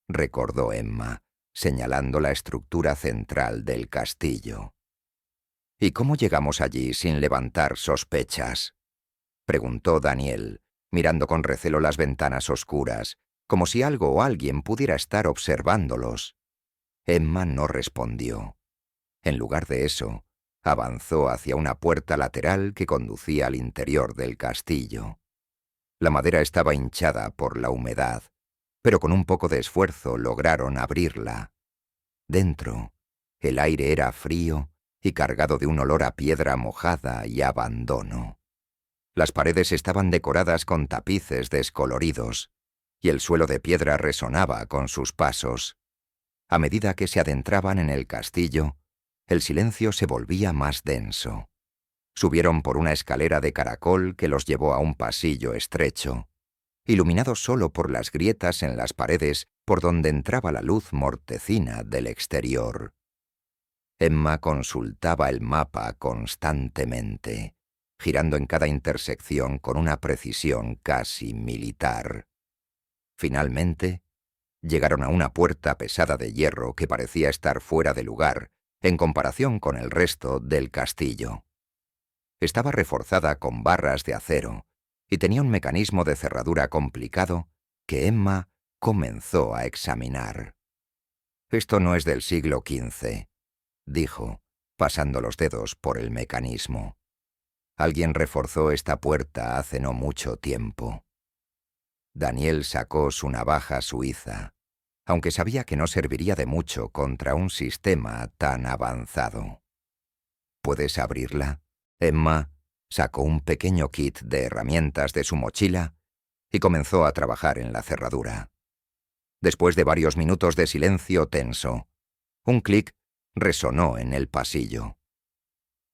Recordó Emma, señalando la estructura central del castillo. ¿Y cómo llegamos allí sin levantar sospechas?, preguntó Daniel, mirando con recelo las ventanas oscuras, como si algo o alguien pudiera estar observándolos. Emma no respondió. En lugar de eso, avanzó hacia una puerta lateral que conducía al interior del castillo. La madera estaba hinchada por la humedad, pero con un poco de esfuerzo lograron abrirla. Dentro, el aire era frío y cargado de un olor a piedra mojada y abandono. Las paredes estaban decoradas con tapices descoloridos, y el suelo de piedra resonaba con sus pasos. A medida que se adentraban en el castillo, el silencio se volvía más denso. Subieron por una escalera de caracol que los llevó a un pasillo estrecho, iluminado solo por las grietas en las paredes por donde entraba la luz mortecina del exterior. Emma consultaba el mapa constantemente, girando en cada intersección con una precisión casi militar. Finalmente, llegaron a una puerta pesada de hierro que parecía estar fuera de lugar en comparación con el resto del castillo. Estaba reforzada con barras de acero y tenía un mecanismo de cerradura complicado que Emma comenzó a examinar. «Esto no es del siglo XV», dijo, pasando los dedos por el mecanismo. «Alguien reforzó esta puerta hace no mucho tiempo». Daniel sacó su navaja suiza, aunque sabía que no serviría de mucho contra un sistema tan avanzado. «¿Puedes abrirla?» Emma sacó un pequeño kit de herramientas de su mochila y comenzó a trabajar en la cerradura. Después de varios minutos de silencio tenso, un clic resonó en el pasillo.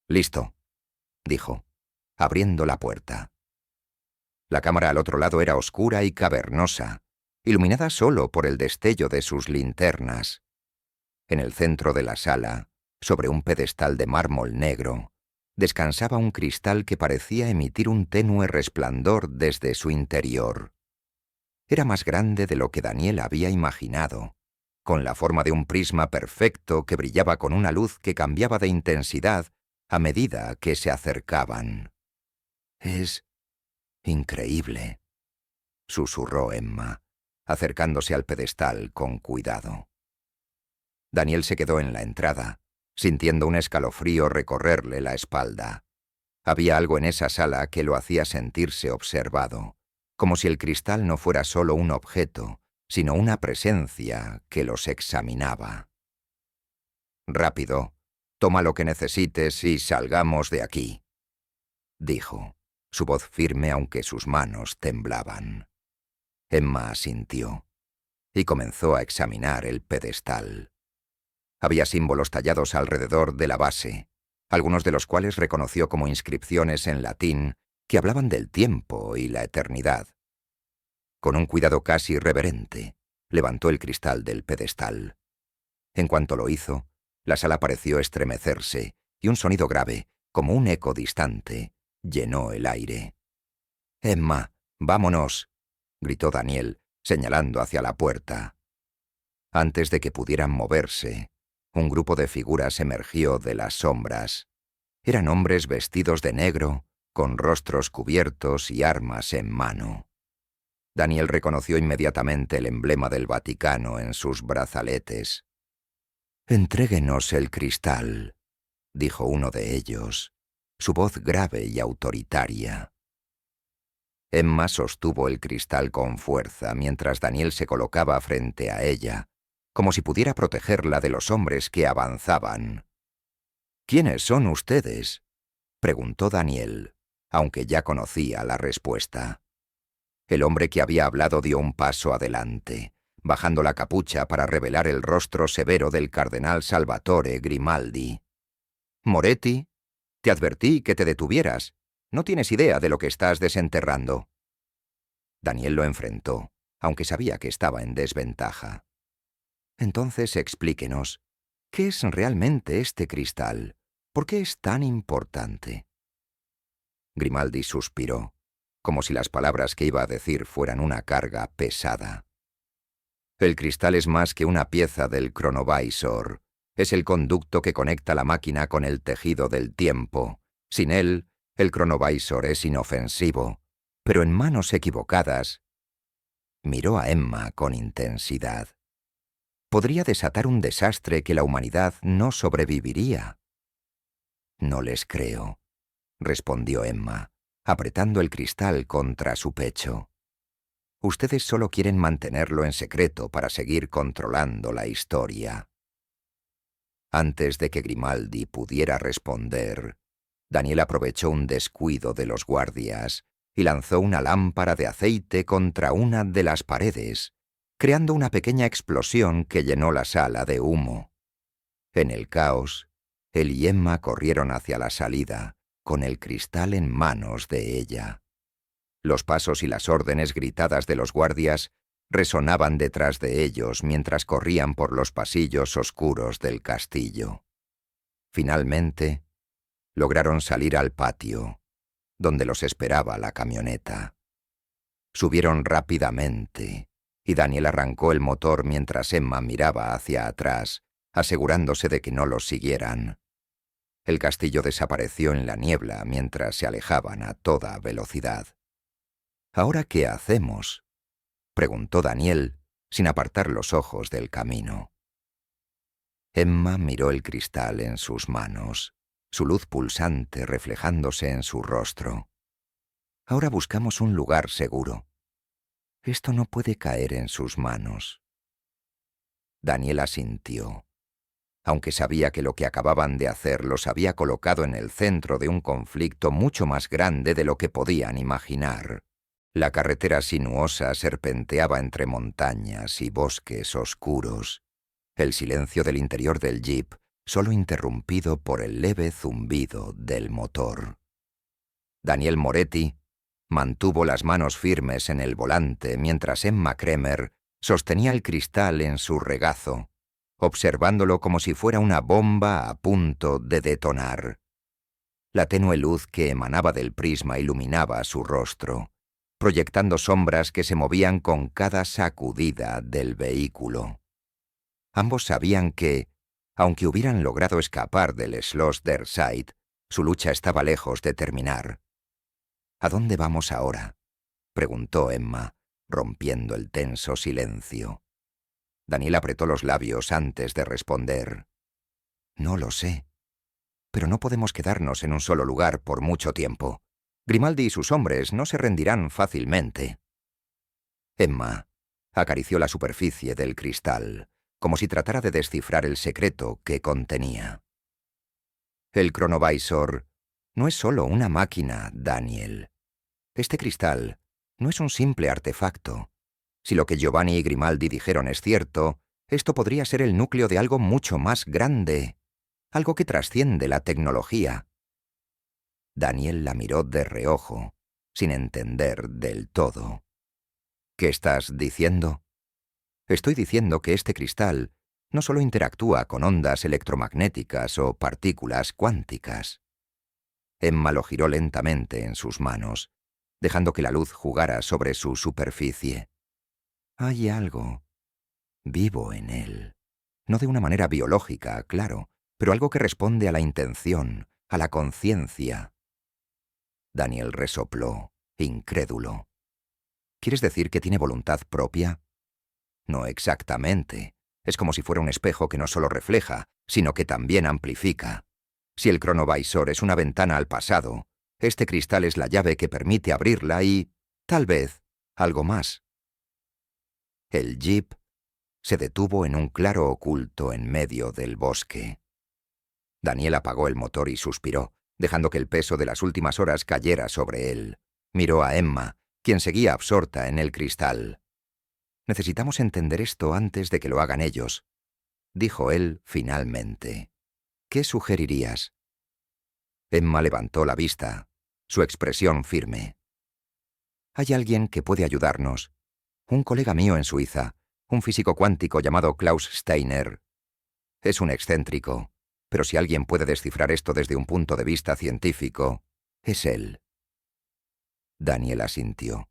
«Listo», dijo, abriendo la puerta. La cámara al otro lado era oscura y cavernosa, iluminada solo por el destello de sus linternas. En el centro de la sala, sobre un pedestal de mármol negro, descansaba un cristal que parecía emitir un tenue resplandor desde su interior. Era más grande de lo que Daniel había imaginado, con la forma de un prisma perfecto que brillaba con una luz que cambiaba de intensidad a medida que se acercaban. «Es increíble», susurró Emma, acercándose al pedestal con cuidado. Daniel se quedó en la entrada, sintiendo un escalofrío recorrerle la espalda. Había algo en esa sala que lo hacía sentirse observado, como si el cristal no fuera solo un objeto, sino una presencia que los examinaba. «Rápido, toma lo que necesites y salgamos de aquí», dijo, su voz firme aunque sus manos temblaban. Emma asintió y comenzó a examinar el pedestal. Había símbolos tallados alrededor de la base, algunos de los cuales reconoció como inscripciones en latín que hablaban del tiempo y la eternidad. Con un cuidado casi reverente, levantó el cristal del pedestal. En cuanto lo hizo, la sala pareció estremecerse y un sonido grave, como un eco distante, llenó el aire. «Emma, vámonos», gritó Daniel, señalando hacia la puerta. Antes de que pudieran moverse, un grupo de figuras emergió de las sombras. Eran hombres vestidos de negro, con rostros cubiertos y armas en mano. Daniel reconoció inmediatamente el emblema del Vaticano en sus brazaletes. «Entréguenos el cristal», dijo uno de ellos, su voz grave y autoritaria. Emma sostuvo el cristal con fuerza mientras Daniel se colocaba frente a ella, como si pudiera protegerla de los hombres que avanzaban. «¿Quiénes son ustedes?», preguntó Daniel, aunque ya conocía la respuesta. El hombre que había hablado dio un paso adelante, bajando la capucha para revelar el rostro severo del cardenal Salvatore Grimaldi. «Moretti, te advertí que te detuvieras. No tienes idea de lo que estás desenterrando». Daniel lo enfrentó, aunque sabía que estaba en desventaja. «Entonces explíquenos, ¿qué es realmente este cristal? ¿Por qué es tan importante?» Grimaldi suspiró, como si las palabras que iba a decir fueran una carga pesada. «El cristal es más que una pieza del cronovisor. Es el conducto que conecta la máquina con el tejido del tiempo. Sin él, el cronovisor es inofensivo, pero en manos equivocadas». Miró a Emma con intensidad. «Podría desatar un desastre que la humanidad no sobreviviría». «No les creo», respondió Emma, apretando el cristal contra su pecho. «Ustedes solo quieren mantenerlo en secreto para seguir controlando la historia». Antes de que Grimaldi pudiera responder, Daniel aprovechó un descuido de los guardias y lanzó una lámpara de aceite contra una de las paredes, creando una pequeña explosión que llenó la sala de humo. En el caos, él y Emma corrieron hacia la salida, con el cristal en manos de ella. Los pasos y las órdenes gritadas de los guardias resonaban detrás de ellos mientras corrían por los pasillos oscuros del castillo. Finalmente, lograron salir al patio, donde los esperaba la camioneta. Subieron rápidamente, y Daniel arrancó el motor mientras Emma miraba hacia atrás, asegurándose de que no los siguieran. El castillo desapareció en la niebla mientras se alejaban a toda velocidad. «¿Ahora qué hacemos?», preguntó Daniel, sin apartar los ojos del camino. Emma miró el cristal en sus manos, su luz pulsante reflejándose en su rostro. «Ahora buscamos un lugar seguro. Esto no puede caer en sus manos». Daniel asintió, aunque sabía que lo que acababan de hacer los había colocado en el centro de un conflicto mucho más grande de lo que podían imaginar. La carretera sinuosa serpenteaba entre montañas y bosques oscuros, el silencio del interior del jeep solo interrumpido por el leve zumbido del motor. Daniel Moretti mantuvo las manos firmes en el volante mientras Emma Kremer sostenía el cristal en su regazo, observándolo como si fuera una bomba a punto de detonar. La tenue luz que emanaba del prisma iluminaba su rostro, proyectando sombras que se movían con cada sacudida del vehículo. Ambos sabían que, aunque hubieran logrado escapar del Schloss der Zeit, su lucha estaba lejos de terminar. «¿A dónde vamos ahora?», preguntó Emma, rompiendo el tenso silencio. Daniel apretó los labios antes de responder. «No lo sé. Pero no podemos quedarnos en un solo lugar por mucho tiempo. Grimaldi y sus hombres no se rendirán fácilmente». Emma acarició la superficie del cristal, como si tratara de descifrar el secreto que contenía. «El cronovisor no es solo una máquina, Daniel. Este cristal no es un simple artefacto. Si lo que Giovanni y Grimaldi dijeron es cierto, esto podría ser el núcleo de algo mucho más grande, algo que trasciende la tecnología». Daniel la miró de reojo, sin entender del todo. «¿Qué estás diciendo?». «Estoy diciendo que este cristal no solo interactúa con ondas electromagnéticas o partículas cuánticas». Emma lo giró lentamente en sus manos, dejando que la luz jugara sobre su superficie. «Hay algo vivo en él. No de una manera biológica, claro, pero algo que responde a la intención, a la conciencia». Daniel resopló, incrédulo. «¿Quieres decir que tiene voluntad propia?». «No exactamente. Es como si fuera un espejo que no solo refleja, sino que también amplifica. Si el cronovisor es una ventana al pasado, este cristal es la llave que permite abrirla y, tal vez, algo más». El jeep se detuvo en un claro oculto en medio del bosque. Daniel apagó el motor y suspiró, dejando que el peso de las últimas horas cayera sobre él. Miró a Emma, quien seguía absorta en el cristal. «Necesitamos entender esto antes de que lo hagan ellos», dijo él finalmente. «¿Qué sugerirías?» Emma levantó la vista, su expresión firme. «Hay alguien que puede ayudarnos. Un colega mío en Suiza, un físico cuántico llamado Klaus Steiner. Es un excéntrico, pero si alguien puede descifrar esto desde un punto de vista científico, es él». Daniel asintió.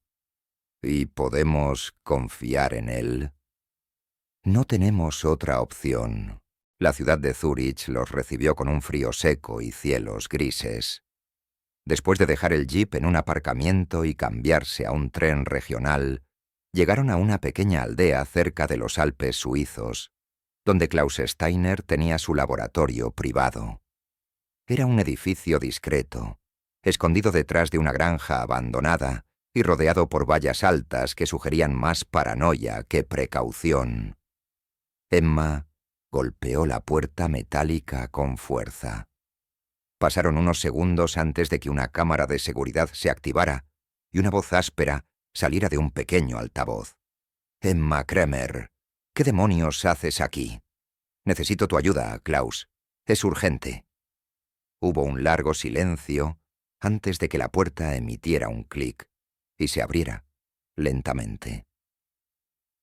«¿Y podemos confiar en él?» «No tenemos otra opción». La ciudad de Zúrich los recibió con un frío seco y cielos grises. Después de dejar el jeep en un aparcamiento y cambiarse a un tren regional, llegaron a una pequeña aldea cerca de los Alpes suizos, donde Klaus Steiner tenía su laboratorio privado. Era un edificio discreto, escondido detrás de una granja abandonada y rodeado por vallas altas que sugerían más paranoia que precaución. Emma golpeó la puerta metálica con fuerza. Pasaron unos segundos antes de que una cámara de seguridad se activara y una voz áspera saliera de un pequeño altavoz. «Emma Kremer, ¿qué demonios haces aquí? Necesito tu ayuda, Klaus. Es urgente». Hubo un largo silencio antes de que la puerta emitiera un clic y se abriera lentamente.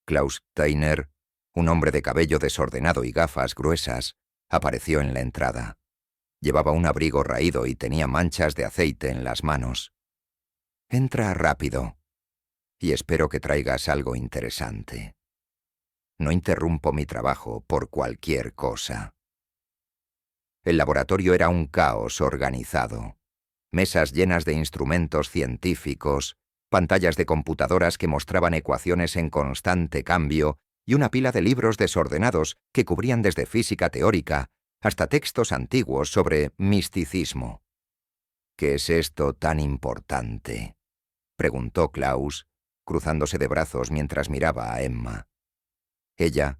Klaus Steiner, un hombre de cabello desordenado y gafas gruesas, apareció en la entrada. Llevaba un abrigo raído y tenía manchas de aceite en las manos. «Entra rápido y espero que traigas algo interesante. No interrumpo mi trabajo por cualquier cosa». El laboratorio era un caos organizado. Mesas llenas de instrumentos científicos, pantallas de computadoras que mostraban ecuaciones en constante cambio y una pila de libros desordenados que cubrían desde física teórica hasta textos antiguos sobre misticismo. «¿Qué es esto tan importante?», preguntó Klaus, cruzándose de brazos mientras miraba a Emma. Ella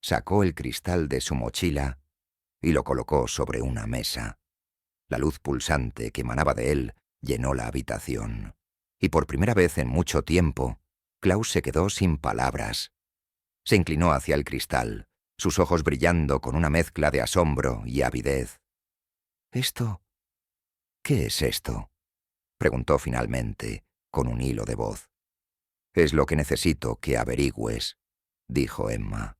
sacó el cristal de su mochila y lo colocó sobre una mesa. La luz pulsante que emanaba de él llenó la habitación, y por primera vez en mucho tiempo, Klaus se quedó sin palabras. Se inclinó hacia el cristal, sus ojos brillando con una mezcla de asombro y avidez. «¿Esto? ¿Qué es esto?», preguntó finalmente, con un hilo de voz. «Es lo que necesito que averigües», dijo Emma.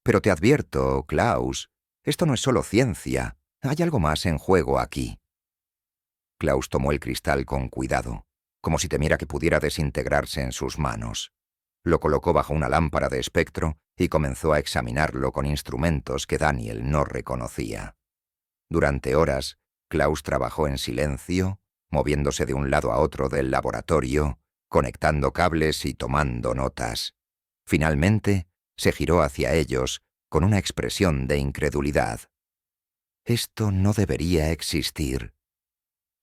«Pero te advierto, Klaus, esto no es solo ciencia, hay algo más en juego aquí». Klaus tomó el cristal con cuidado, como si temiera que pudiera desintegrarse en sus manos. Lo colocó bajo una lámpara de espectro y comenzó a examinarlo con instrumentos que Daniel no reconocía. Durante horas, Klaus trabajó en silencio, moviéndose de un lado a otro del laboratorio, conectando cables y tomando notas. Finalmente, se giró hacia ellos con una expresión de incredulidad. «Esto no debería existir».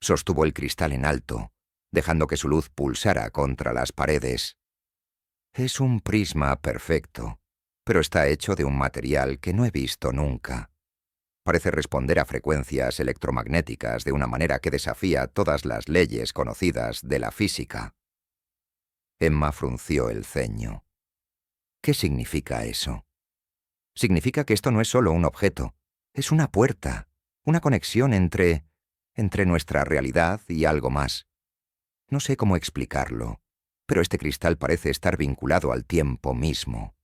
Sostuvo el cristal en alto, dejando que su luz pulsara contra las paredes. «Es un prisma perfecto, pero está hecho de un material que no he visto nunca. Parece responder a frecuencias electromagnéticas de una manera que desafía todas las leyes conocidas de la física». Emma frunció el ceño. «¿Qué significa eso?» «Significa que esto no es solo un objeto, es una puerta, una conexión entre nuestra realidad y algo más. No sé cómo explicarlo, pero este cristal parece estar vinculado al tiempo mismo».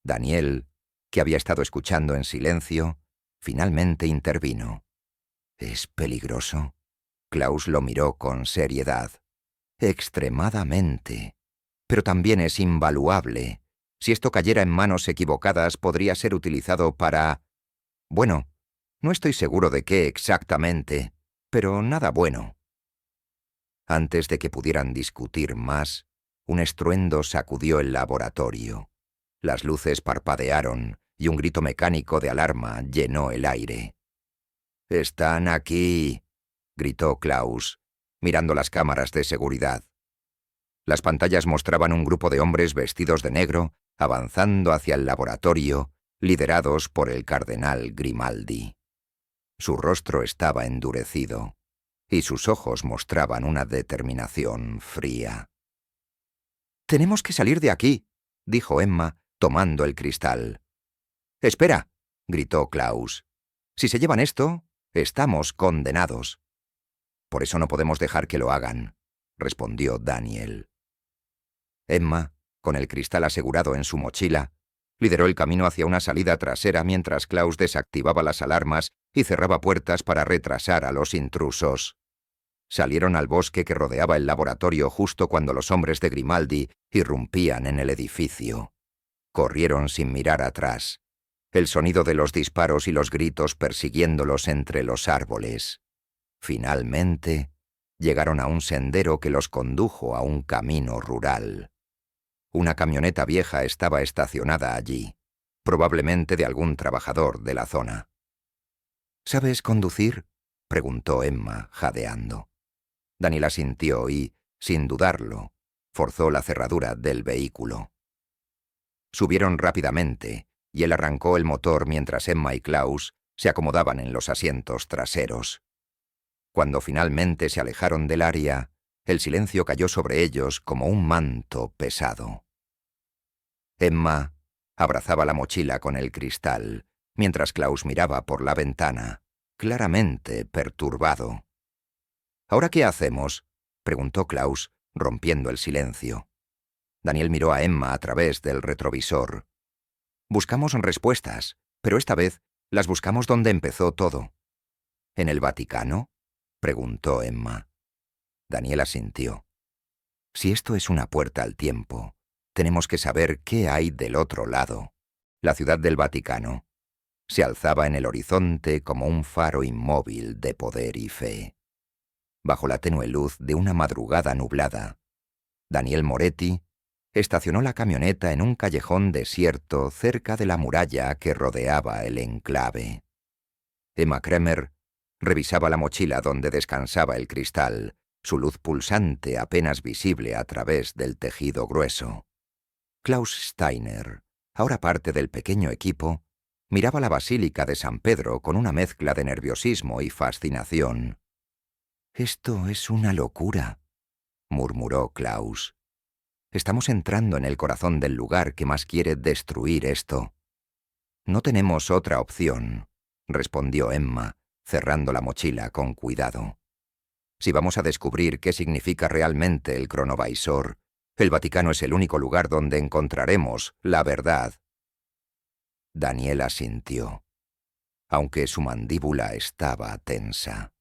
Daniel, que había estado escuchando en silencio, finalmente intervino. «¿Es peligroso?». Klaus lo miró con seriedad. «Extremadamente. Pero también es invaluable. Si esto cayera en manos equivocadas, podría ser utilizado para... Bueno, no estoy seguro de qué exactamente, pero nada bueno». Antes de que pudieran discutir más, un estruendo sacudió el laboratorio. Las luces parpadearon y un grito mecánico de alarma llenó el aire. «¡Están aquí!», gritó Klaus, mirando las cámaras de seguridad. Las pantallas mostraban un grupo de hombres vestidos de negro avanzando hacia el laboratorio, liderados por el cardenal Grimaldi. Su rostro estaba endurecido. y sus ojos mostraban una determinación fría. «Tenemos que salir de aquí», dijo Emma, tomando el cristal. «Espera», gritó Klaus. «Si se llevan esto, estamos condenados». «Por eso no podemos dejar que lo hagan», respondió Daniel. Emma, con el cristal asegurado en su mochila, lideró el camino hacia una salida trasera mientras Klaus desactivaba las alarmas y cerraba puertas para retrasar a los intrusos. Salieron al bosque que rodeaba el laboratorio justo cuando los hombres de Grimaldi irrumpían en el edificio. Corrieron sin mirar atrás, el sonido de los disparos y los gritos persiguiéndolos entre los árboles. Finalmente, llegaron a un sendero que los condujo a un camino rural. Una camioneta vieja estaba estacionada allí, probablemente de algún trabajador de la zona. «¿Sabes conducir?», preguntó Emma, jadeando. Daniel asintió y, sin dudarlo, forzó la cerradura del vehículo. Subieron rápidamente, y él arrancó el motor mientras Emma y Klaus se acomodaban en los asientos traseros. Cuando finalmente se alejaron del área, el silencio cayó sobre ellos como un manto pesado. Emma abrazaba la mochila con el cristal, mientras Klaus miraba por la ventana, claramente perturbado. «¿Ahora qué hacemos?», preguntó Klaus, rompiendo el silencio. Daniel miró a Emma a través del retrovisor. «Buscamos respuestas, pero esta vez las buscamos donde empezó todo». «¿En el Vaticano?», preguntó Emma. Daniel asintió. «Si esto es una puerta al tiempo, tenemos que saber qué hay del otro lado». La ciudad del Vaticano se alzaba en el horizonte como un faro inmóvil de poder y fe. Bajo la tenue luz de una madrugada nublada, Daniel Moretti estacionó la camioneta en un callejón desierto cerca de la muralla que rodeaba el enclave. Emma Kremer revisaba la mochila donde descansaba el cristal, su luz pulsante apenas visible a través del tejido grueso. Klaus Steiner, ahora parte del pequeño equipo, miraba la Basílica de San Pedro con una mezcla de nerviosismo y fascinación. «Esto es una locura», murmuró Klaus. «Estamos entrando en el corazón del lugar que más quiere destruir esto». «No tenemos otra opción», respondió Emma, cerrando la mochila con cuidado. «Si vamos a descubrir qué significa realmente el cronovisor, el Vaticano es el único lugar donde encontraremos la verdad». Daniel asintió, aunque su mandíbula estaba tensa.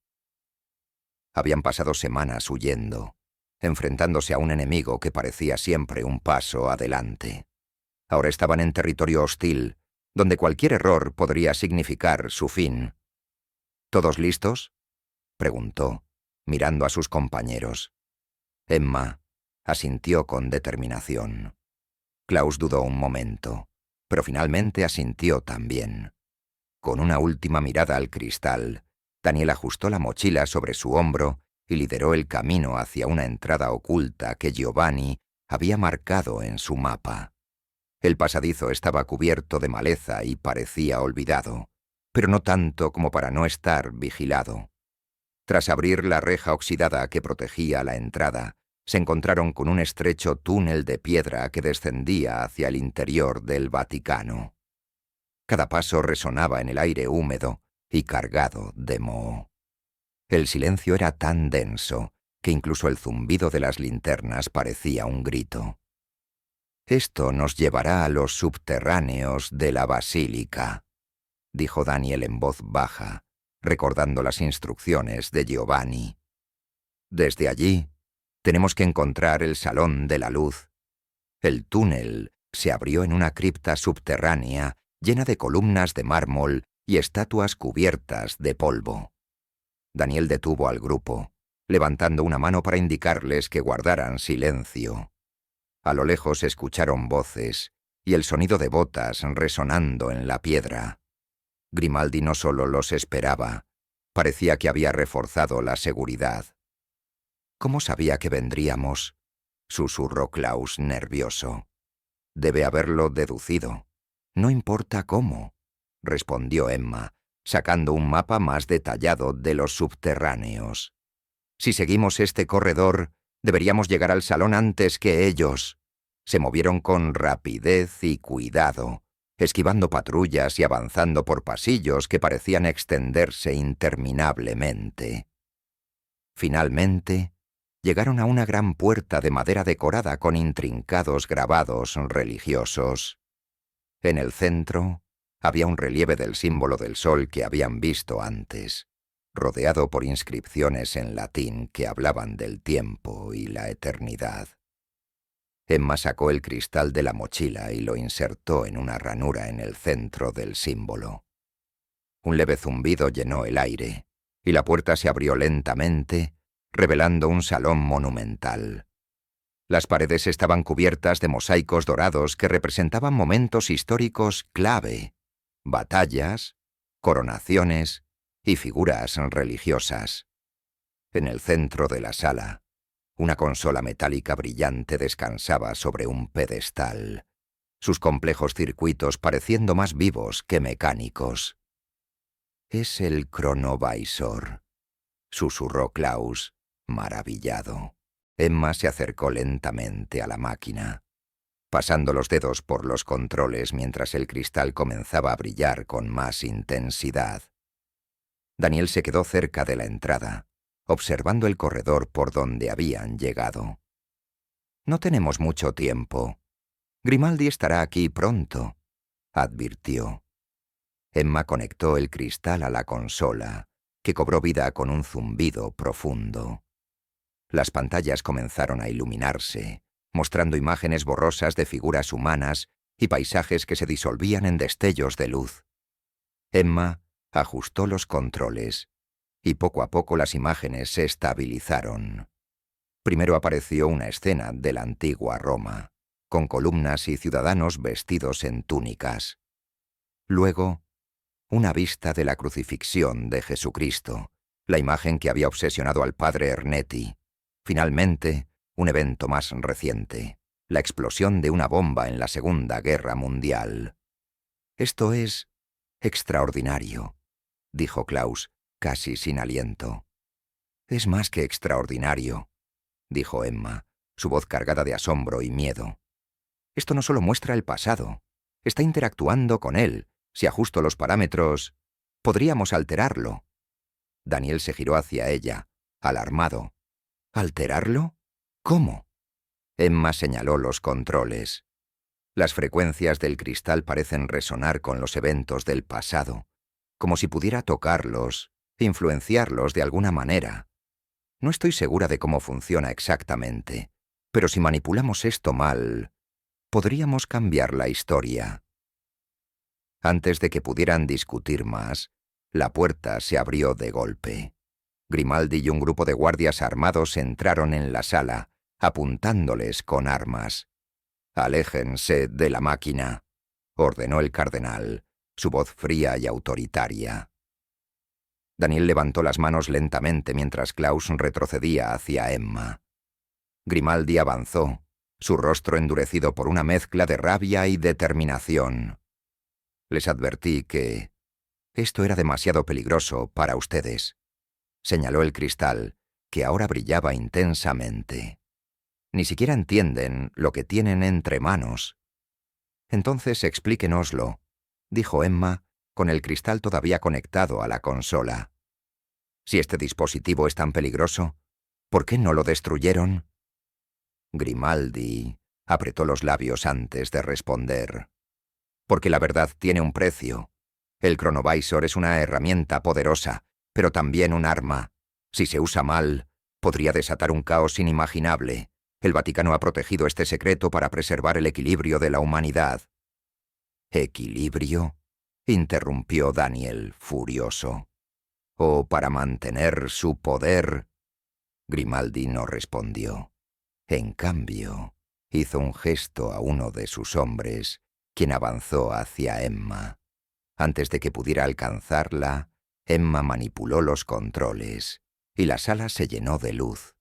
Habían pasado semanas huyendo, enfrentándose a un enemigo que parecía siempre un paso adelante. Ahora estaban en territorio hostil, donde cualquier error podría significar su fin. «¿Todos listos?», preguntó, mirando a sus compañeros. Emma asintió con determinación. Klaus dudó un momento, pero finalmente asintió también. Con una última mirada al cristal, Daniel ajustó la mochila sobre su hombro y lideró el camino hacia una entrada oculta que Giovanni había marcado en su mapa. El pasadizo estaba cubierto de maleza y parecía olvidado, pero no tanto como para no estar vigilado. Tras abrir la reja oxidada que protegía la entrada, se encontraron con un estrecho túnel de piedra que descendía hacia el interior del Vaticano. Cada paso resonaba en el aire húmedo y cargado de moho. El silencio era tan denso que incluso el zumbido de las linternas parecía un grito. «Esto nos llevará a los subterráneos de la basílica», dijo Daniel en voz baja, recordando las instrucciones de Giovanni. «Desde allí, tenemos que encontrar el Salón de la Luz». El túnel se abrió en una cripta subterránea llena de columnas de mármol y estatuas cubiertas de polvo. Daniel detuvo al grupo, levantando una mano para indicarles que guardaran silencio. A lo lejos se escucharon voces y el sonido de botas resonando en la piedra. Grimaldi no solo los esperaba, parecía que había reforzado la seguridad. «¿Cómo sabía que vendríamos?», susurró Klaus nervioso. «Debe haberlo deducido. No importa cómo», respondió Emma, sacando un mapa más detallado de los subterráneos. Si seguimos este corredor, deberíamos llegar al salón antes que ellos. Se movieron con rapidez y cuidado, esquivando patrullas y avanzando por pasillos que parecían extenderse interminablemente. Finalmente, llegaron a una gran puerta de madera decorada con intrincados grabados religiosos. En el centro había un relieve del símbolo del sol que habían visto antes, rodeado por inscripciones en latín que hablaban del tiempo y la eternidad. Emma sacó el cristal de la mochila y lo insertó en una ranura en el centro del símbolo. Un leve zumbido llenó el aire, y la puerta se abrió lentamente, revelando un salón monumental. Las paredes estaban cubiertas de mosaicos dorados que representaban momentos históricos clave, batallas, coronaciones y figuras religiosas. En el centro de la sala, una consola metálica brillante descansaba sobre un pedestal, sus complejos circuitos pareciendo más vivos que mecánicos. «Es el Chronovisor», susurró Klaus, maravillado. Emma se acercó lentamente a la máquina, pasando los dedos por los controles mientras el cristal comenzaba a brillar con más intensidad. Daniel se quedó cerca de la entrada, observando el corredor por donde habían llegado. «No tenemos mucho tiempo. Grimaldi estará aquí pronto», advirtió. Emma conectó el cristal a la consola, que cobró vida con un zumbido profundo. Las pantallas comenzaron a iluminarse, mostrando imágenes borrosas de figuras humanas y paisajes que se disolvían en destellos de luz. Emma ajustó los controles, y poco a poco las imágenes se estabilizaron. Primero apareció una escena de la antigua Roma, con columnas y ciudadanos vestidos en túnicas. Luego, una vista de la crucifixión de Jesucristo, la imagen que había obsesionado al padre Ernetti. Finalmente, un evento más reciente, la explosión de una bomba en la Segunda Guerra Mundial. «Esto es extraordinario», dijo Klaus, casi sin aliento. «Es más que extraordinario», dijo Emma, su voz cargada de asombro y miedo. «Esto no solo muestra el pasado, está interactuando con él. Si ajusto los parámetros, podríamos alterarlo». Daniel se giró hacia ella, alarmado. «¿Alterarlo? ¿Cómo?» Emma señaló los controles. Las frecuencias del cristal parecen resonar con los eventos del pasado, como si pudiera tocarlos, influenciarlos de alguna manera. No estoy segura de cómo funciona exactamente, pero si manipulamos esto mal, podríamos cambiar la historia. Antes de que pudieran discutir más, la puerta se abrió de golpe. Grimaldi y un grupo de guardias armados entraron en la sala, apuntándoles con armas. «Aléjense de la máquina», ordenó el cardenal, su voz fría y autoritaria. Daniel levantó las manos lentamente mientras Klaus retrocedía hacia Emma. Grimaldi avanzó, su rostro endurecido por una mezcla de rabia y determinación. «Les advertí que esto era demasiado peligroso para ustedes», señaló el cristal, que ahora brillaba intensamente. «Ni siquiera entienden lo que tienen entre manos». «Entonces explíquenoslo», dijo Emma, con el cristal todavía conectado a la consola. «Si este dispositivo es tan peligroso, ¿por qué no lo destruyeron?» Grimaldi apretó los labios antes de responder. «Porque la verdad tiene un precio. El Chronovisor es una herramienta poderosa, pero también un arma. Si se usa mal, podría desatar un caos inimaginable. El Vaticano ha protegido este secreto para preservar el equilibrio de la humanidad». «¿Equilibrio?», interrumpió Daniel, furioso. «¿O para mantener su poder?». Grimaldi no respondió. En cambio, hizo un gesto a uno de sus hombres, quien avanzó hacia Emma. Antes de que pudiera alcanzarla, Emma manipuló los controles, y la sala se llenó de luz.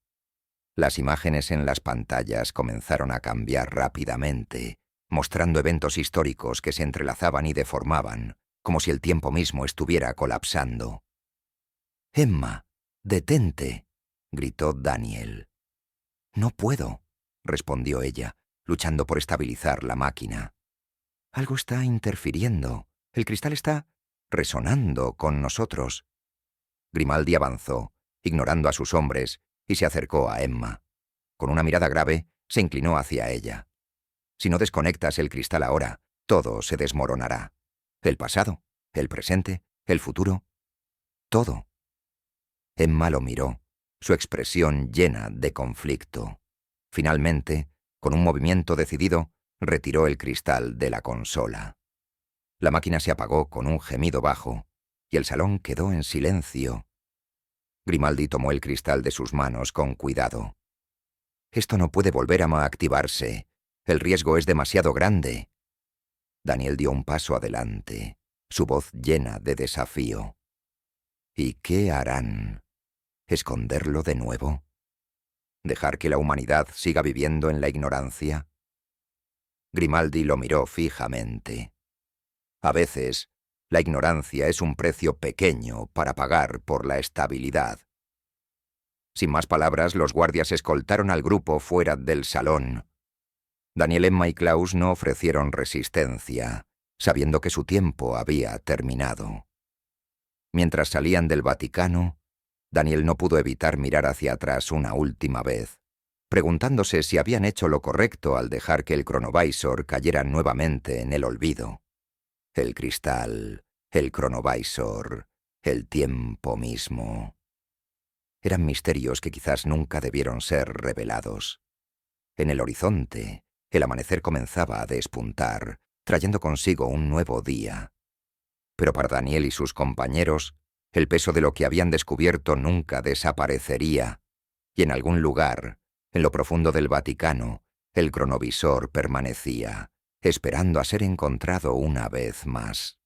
Las imágenes en las pantallas comenzaron a cambiar rápidamente, mostrando eventos históricos que se entrelazaban y deformaban, como si el tiempo mismo estuviera colapsando. «Emma, detente», gritó Daniel. «No puedo», respondió ella, luchando por estabilizar la máquina. «Algo está interfiriendo. El cristal está resonando con nosotros». Grimaldi avanzó, ignorando a sus hombres, y se acercó a Emma. Con una mirada grave, se inclinó hacia ella. «Si no desconectas el cristal ahora, todo se desmoronará. El pasado, el presente, el futuro, todo». Emma lo miró, su expresión llena de conflicto. Finalmente, con un movimiento decidido, retiró el cristal de la consola. La máquina se apagó con un gemido bajo, y el salón quedó en silencio. Grimaldi tomó el cristal de sus manos con cuidado. «Esto no puede volver a activarse. El riesgo es demasiado grande». Daniel dio un paso adelante, su voz llena de desafío. «¿Y qué harán? ¿Esconderlo de nuevo? ¿Dejar que la humanidad siga viviendo en la ignorancia?» Grimaldi lo miró fijamente. «A veces, la ignorancia es un precio pequeño para pagar por la estabilidad». Sin más palabras, los guardias escoltaron al grupo fuera del salón. Daniel, Emma y Klaus no ofrecieron resistencia, sabiendo que su tiempo había terminado. Mientras salían del Vaticano, Daniel no pudo evitar mirar hacia atrás una última vez, preguntándose si habían hecho lo correcto al dejar que el cronovisor cayera nuevamente en el olvido. El cristal, el cronovisor, el tiempo mismo. Eran misterios que quizás nunca debieron ser revelados. En el horizonte, el amanecer comenzaba a despuntar, trayendo consigo un nuevo día. Pero para Daniel y sus compañeros, el peso de lo que habían descubierto nunca desaparecería, y en algún lugar, en lo profundo del Vaticano, el cronovisor permanecía, esperando a ser encontrado una vez más.